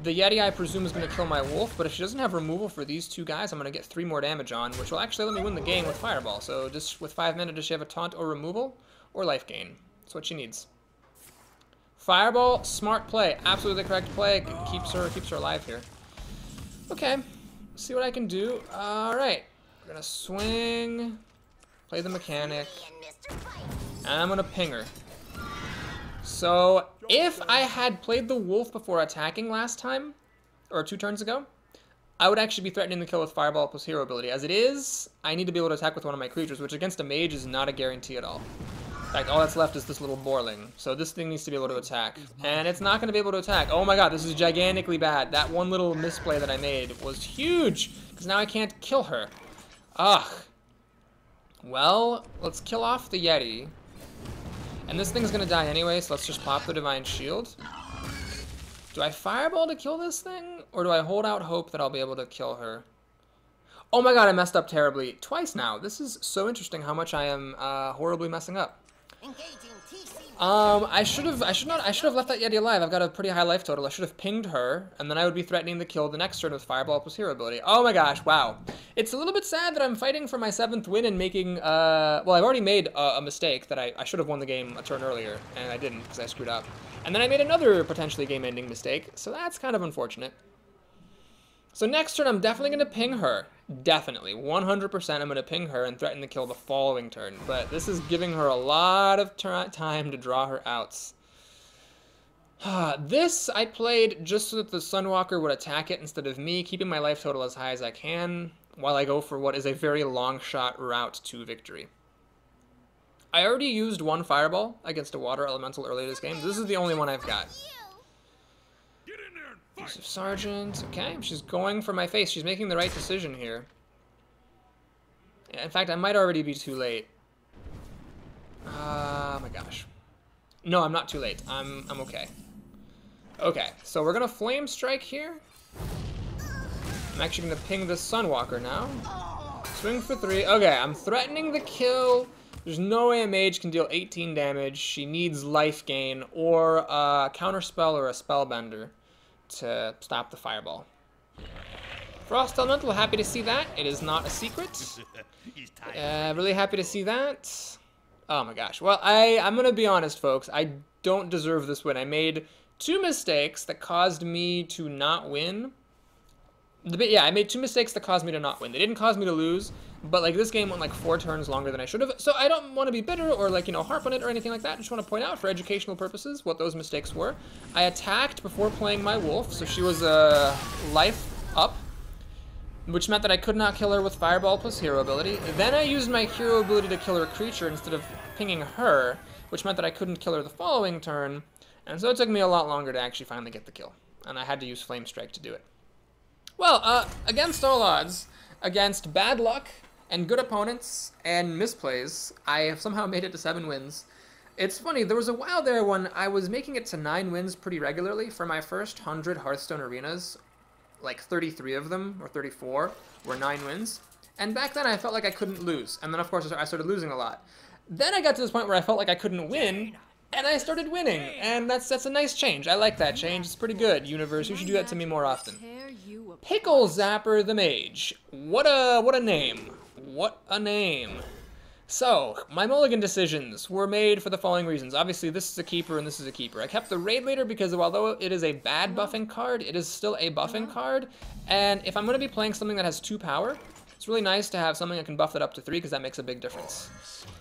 S1: The Yeti, I presume, is going to kill my wolf, but if she doesn't have removal for these 2 guys, I'm going to get 3 more damage on, which will actually let me win the game with Fireball. So just with 5 mana, does she have a taunt or removal? Or life gain? That's what she needs. Fireball, smart play, absolutely the correct play. Keeps her alive here. Okay, let's see what I can do. All right, we're gonna swing, play the mechanic, and I'm gonna ping her. So if I had played the wolf before attacking last time, or 2 turns ago, I would actually be threatening the kill with Fireball plus hero ability. As it is, I need to be able to attack with one of my creatures, which against a mage is not a guarantee at all. In fact, all that's left is this little boarling. So this thing needs to be able to attack. And it's not going to be able to attack. Oh my god, this is gigantically bad. That one little misplay that I made was huge. Because now I can't kill her. Ugh. Well, let's kill off the Yeti. And this thing's going to die anyway, so let's just pop the Divine Shield. Do I Fireball to kill this thing? Or do I hold out hope that I'll be able to kill her? Oh my god, I messed up terribly. Twice now. This is so interesting how much I am horribly messing up. I should have left that Yeti alive. I've got a pretty high life total. I should have pinged her, and then I would be threatening to kill the next turn with Fireball plus hero ability. Oh my gosh, wow. It's a little bit sad that I'm fighting for my 7th win and making, well, I've already made a mistake that I should have won the game a turn earlier, and I didn't because I screwed up. And then I made another potentially game-ending mistake, so that's kind of unfortunate. So next turn, I'm definitely going to ping her. Definitely. 100% I'm going to ping her and threaten to kill the following turn. But this is giving her a lot of time to draw her outs. This I played just so that the Sunwalker would attack it instead of me, keeping my life total as high as I can, while I go for what is a very long shot route to victory. I already used one Fireball against a Water Elemental earlier this game. This is the only one I've got. Use of Sergeant. Okay, she's going for my face. She's making the right decision here. Yeah, in fact, I might already be too late. Oh my gosh. No, I'm not too late. I'm okay. Okay, so we're gonna Flame Strike here. I'm actually gonna ping the Sunwalker now. Swing for 3. Okay, I'm threatening the kill. There's no way a mage can deal 18 damage. She needs life gain or a counterspell or a spellbender to stop the fireball. Frost Elemental, happy to see that. It is not a secret. Really happy to see that. Oh my gosh. Well, I'm gonna be honest, folks. I don't deserve this win. I made 2 mistakes that caused me to not win. Yeah, I made 2 mistakes that caused me to not win. They didn't cause me to lose, but like this game went like 4 turns longer than I should have. So I don't want to be bitter or like, you know, harp on it or anything like that. I just want to point out for educational purposes what those mistakes were. I attacked before playing my wolf, so she was life up, which meant that I could not kill her with Fireball plus hero ability. Then I used my hero ability to kill her creature instead of pinging her, which meant that I couldn't kill her the following turn. And so it took me a lot longer to actually finally get the kill. And I had to use Flame Strike to do it. Well, against all odds, against bad luck and good opponents and misplays, I have somehow made it to 7 wins. It's funny, there was a while there when I was making it to 9 wins pretty regularly. For my first 100 Hearthstone arenas, like 33 of them, or 34, were 9 wins. And back then I felt like I couldn't lose. And then of course I started losing a lot. Then I got to this point where I felt like I couldn't win, and I started winning. And that's a nice change. I like that change. It's pretty good. Universe, you should do that to me more often. Pickle Zapper the Mage. What a name. What a name. So, my mulligan decisions were made for the following reasons. Obviously, this is a keeper and this is a keeper. I kept the Raid Leader because although it is a bad buffing card, it is still a buffing card. And if I'm going to be playing something that has 2 power, it's really nice to have something that can buff it up to 3 because that makes a big difference.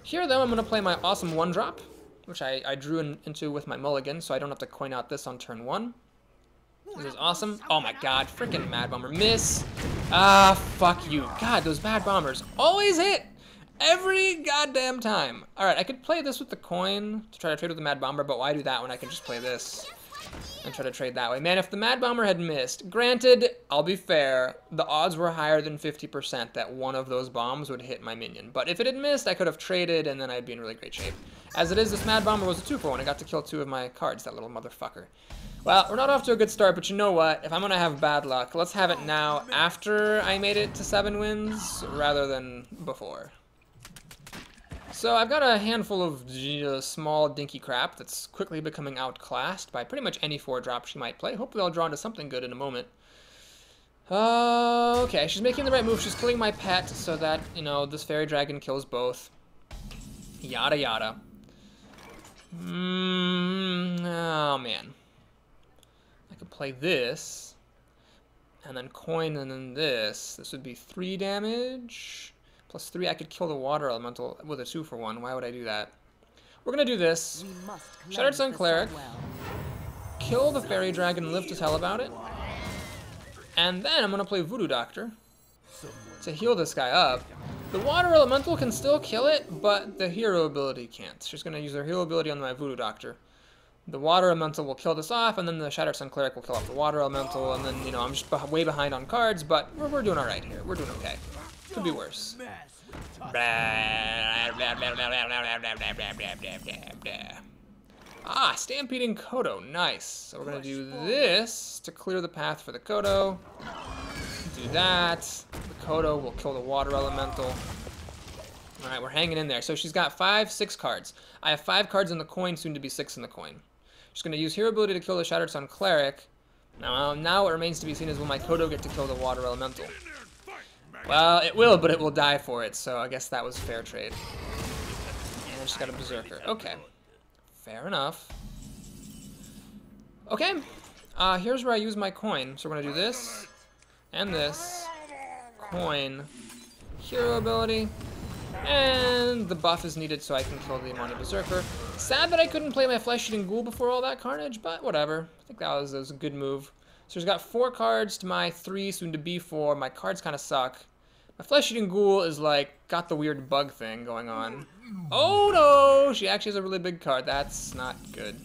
S1: Here, though, I'm going to play my awesome 1-drop, which I drew into with my mulligan, so I don't have to coin out this on turn 1. This is awesome. Oh my god, freaking Mad Bomber. Miss. Ah, fuck you. God, those Mad Bombers always hit every goddamn time. Alright, I could play this with the coin to try to trade with the Mad Bomber, but why do that when I can just play this and try to trade that way? Man, if the Mad Bomber had missed, granted, I'll be fair, the odds were higher than 50% that one of those bombs would hit my minion. But if it had missed, I could have traded, and then I'd be in really great shape. As it is, this Mad Bomber was a 2-for-1. I got to kill 2 of my cards, that little motherfucker. Well, we're not off to a good start, but you know what? If I'm going to have bad luck, let's have it now after I made it to 7 wins rather than before. So I've got a handful of small dinky crap that's quickly becoming outclassed by pretty much any 4-drop she might play. Hopefully I'll draw into something good in a moment. Okay, she's making the right move. She's killing my pet so that, you know, this fairy dragon kills both. Yada yada. Oh man. I could play this, and then coin, and then this. This would be 3 damage. Plus 3, I could kill the water elemental with a 2-for-1. Why would I do that? We're gonna do this. Shattered Sun Cleric. Kill the fairy dragon and live to tell about it. And then I'm gonna play Voodoo Doctor to heal this guy up. The water elemental can still kill it, but the hero ability can't. She's gonna use her hero ability on my Voodoo Doctor. The water elemental will kill this off, and then the Shattered Sun Cleric will kill off the water elemental, and then, you know, I'm just way behind on cards, but we're doing alright here. We're doing okay. Could be worse. Ah, Stampeding Kodo. Nice. So we're going to do this to clear the path for the Kodo. Do that. The Kodo will kill the water elemental. Alright, we're hanging in there. So she's got 5, 6 cards. I have 5 cards in the coin, soon to be 6 in the coin. She's going to use hero ability to kill the Shattered Sun Cleric. Now what remains to be seen is will my Kodo get to kill the water elemental? Well, it will, but it will die for it, so I guess that was fair trade. And she's got a Berserker. Okay. Fair enough. Okay. Here's where I use my coin. So we're going to do this. And this. Coin. Hero ability. And the buff is needed so I can kill the Amani Berserker. Sad that I couldn't play my Flesh-Eating Ghoul before all that carnage, but whatever. I think that was a good move. So he's got 4 cards to my 3, soon to be 4. My cards kind of suck. My Flesh-Eating Ghoul is like, got the weird bug thing going on. Oh no! She actually has a really big card. That's not good.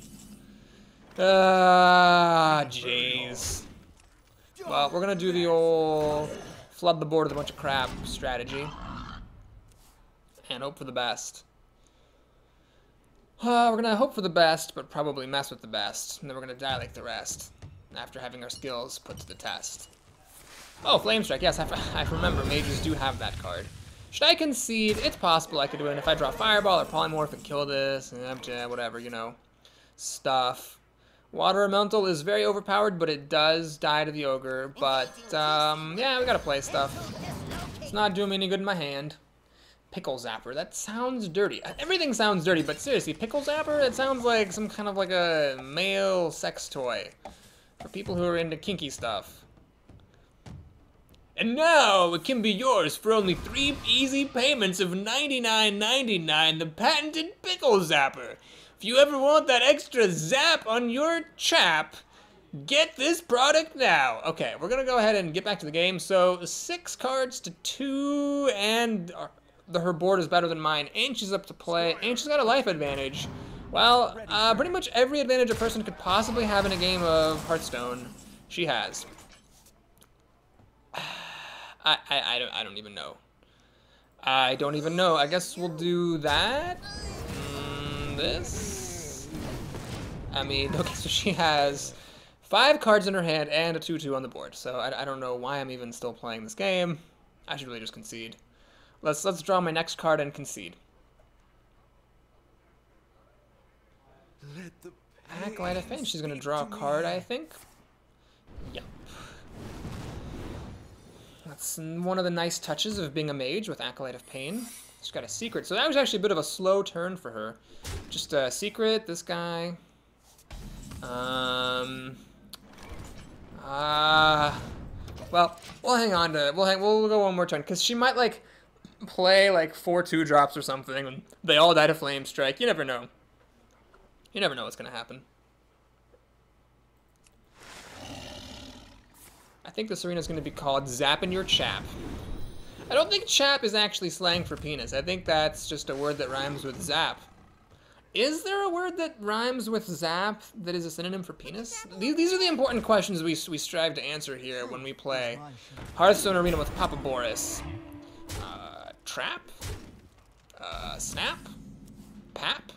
S1: Jeez. Well, we're gonna do the old flood the board with a bunch of crap strategy. And hope for the best. We're gonna hope for the best, but probably mess with the best. And then we're gonna die like the rest. After having our skills put to the test. Oh, Flame Strike. Yes, I remember. Mages do have that card. Should I concede? It's possible I could win if I draw Fireball or Polymorph and kill this. Whatever, you know. Stuff. Water Elemental is very overpowered, but it does die to the Ogre. But, yeah, we gotta play stuff. It's not doing me any good in my hand. Pickle Zapper. That sounds dirty. Everything sounds dirty, but seriously, Pickle Zapper? It sounds like some kind of like a male sex toy. For people who are into kinky stuff. And now, it can be yours for only 3 easy payments of $99.99, the patented Pickle Zapper. If you ever want that extra zap on your CHAP, get this product now. Okay, we're gonna go ahead and get back to the game. So, 6 cards to 2, and her board is better than mine, and she's up to play, and she's got a life advantage. Well, pretty much every advantage a person could possibly have in a game of Hearthstone, she has. I don't even know. I don't even know. I guess we'll do that. This. I mean, okay, so she has 5 cards in her hand and a 2/2 on the board. So I don't know why I'm even still playing this game. I should really just concede. Let's draw my next card and concede. Acolyte of Pain. She's gonna draw a card, I think. Yep. That's one of the nice touches of being a mage with Acolyte of Pain. She's got a secret. So that was actually a bit of a slow turn for her. Just a secret, this guy. Well, we'll hang on to it. We'll go one more turn, because she might, like, play, like, 4 2-drops or something, and they all die to Flame Strike. You never know. You never know what's gonna happen. I think this arena is going to be called Zappin' Your Chap. I don't think chap is actually slang for penis. I think that's just a word that rhymes with zap. Is there a word that rhymes with zap that is a synonym for penis? These are the important questions we strive to answer here when we play Hearthstone Arena with Papa Boris. Trap? Snap? Pap?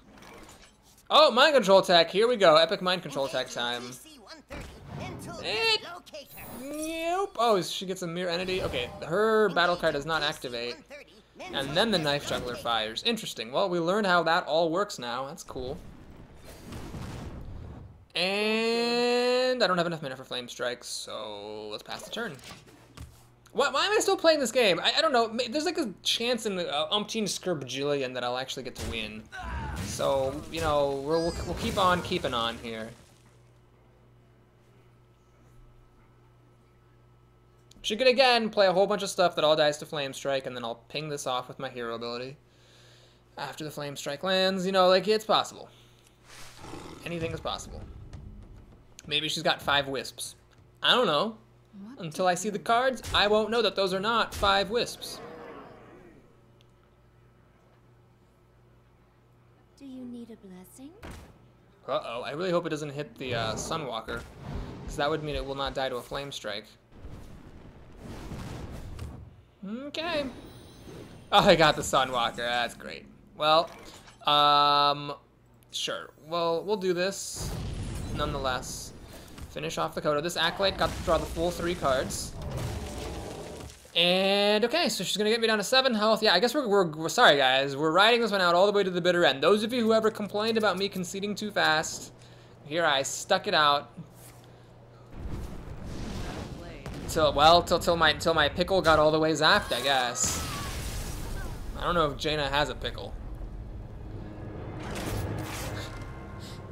S1: Oh, Mind Control Attack. Here we go. Epic Mind Control Attack time. Nope. Oh, she gets a Mirror Entity. Okay, her battle card does not activate. And then the Knife Juggler fires. Interesting. Well, we learned how that all works now. That's cool. And I don't have enough mana for Flame Strikes, so let's pass the turn. Why am I still playing this game? I don't know. There's like a chance in the umpteen scurbajillion that I'll actually get to win. So, you know, we'll keep on keeping on here. She could, again, play a whole bunch of stuff that all dies to Flame Strike, and then I'll ping this off with my hero ability. After the Flame Strike lands, you know, like, it's possible. Anything is possible. Maybe she's got 5 Wisps. I don't know. Until I see the cards, I won't know that those are not 5 Wisps.
S5: Do you need a blessing?
S1: Uh-oh, I really hope it doesn't hit the Sunwalker, because that would mean it will not die to a Flame Strike. Okay. Oh, I got the Sunwalker. That's great. Well, sure. Well, we'll do this nonetheless. Finish off the Kodo. This Acolyte got to draw the full 3 cards. And, okay, so she's going to get me down to 7 health. Yeah, I guess we're sorry, guys. We're riding this one out all the way to the bitter end. Those of you who ever complained about me conceding too fast, here I stuck it out. Till my pickle got all the way zapped, I guess. I don't know if Jaina has a pickle.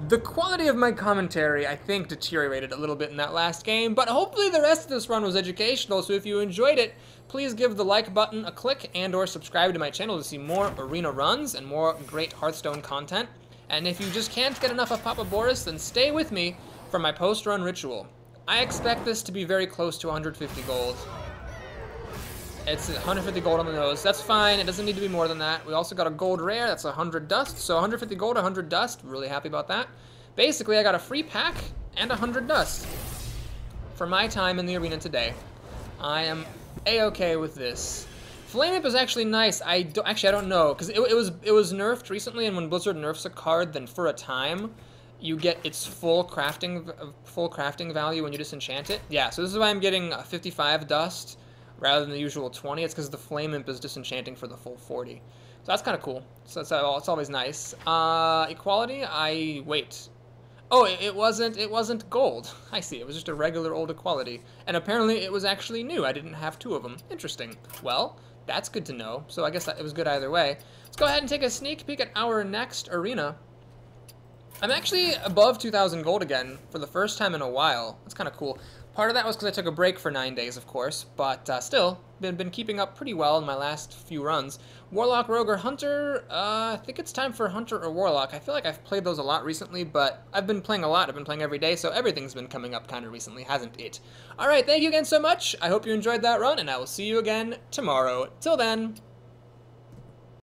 S1: The quality of my commentary, I think, deteriorated a little bit in that last game, but hopefully the rest of this run was educational, so if you enjoyed it, please give the like button a click and or subscribe to my channel to see more arena runs and more great Hearthstone content. And if you just can't get enough of Papa Boris, then stay with me for my post-run ritual. I expect this to be very close to 150 gold. It's 150 gold on the nose. That's fine. It doesn't need to be more than that. We also got a gold rare. That's 100 dust. So 150 gold, 100 dust. Really happy about that. Basically, I got a free pack and 100 dust for my time in the arena today. I am a-okay with this. Flame Imp is actually nice. I don't know, because it was nerfed recently, and when Blizzard nerfs a card, then for a time you get its full crafting value when you disenchant it. Yeah, so this is why I'm getting 55 dust rather than the usual 20. It's because the Flame Imp is disenchanting for the full 40. So that's kind of cool. So it's always nice. Equality, wait. Oh, it wasn't gold. I see, it was just a regular old equality. And apparently it was actually new. I didn't have 2 of them. Interesting. Well, that's good to know. So I guess it was good either way. Let's go ahead and take a sneak peek at our next arena. I'm actually above 2,000 gold again for the first time in a while. That's kind of cool. Part of that was because I took a break for 9 days, of course, but still, been keeping up pretty well in my last few runs. Warlock, Rogue, or Hunter? I think it's time for Hunter or Warlock. I feel like I've played those a lot recently, but I've been playing a lot. I've been playing every day, so everything's been coming up kind of recently, hasn't it? Alright, thank you again so much. I hope you enjoyed that run, and I will see you again tomorrow. Till then.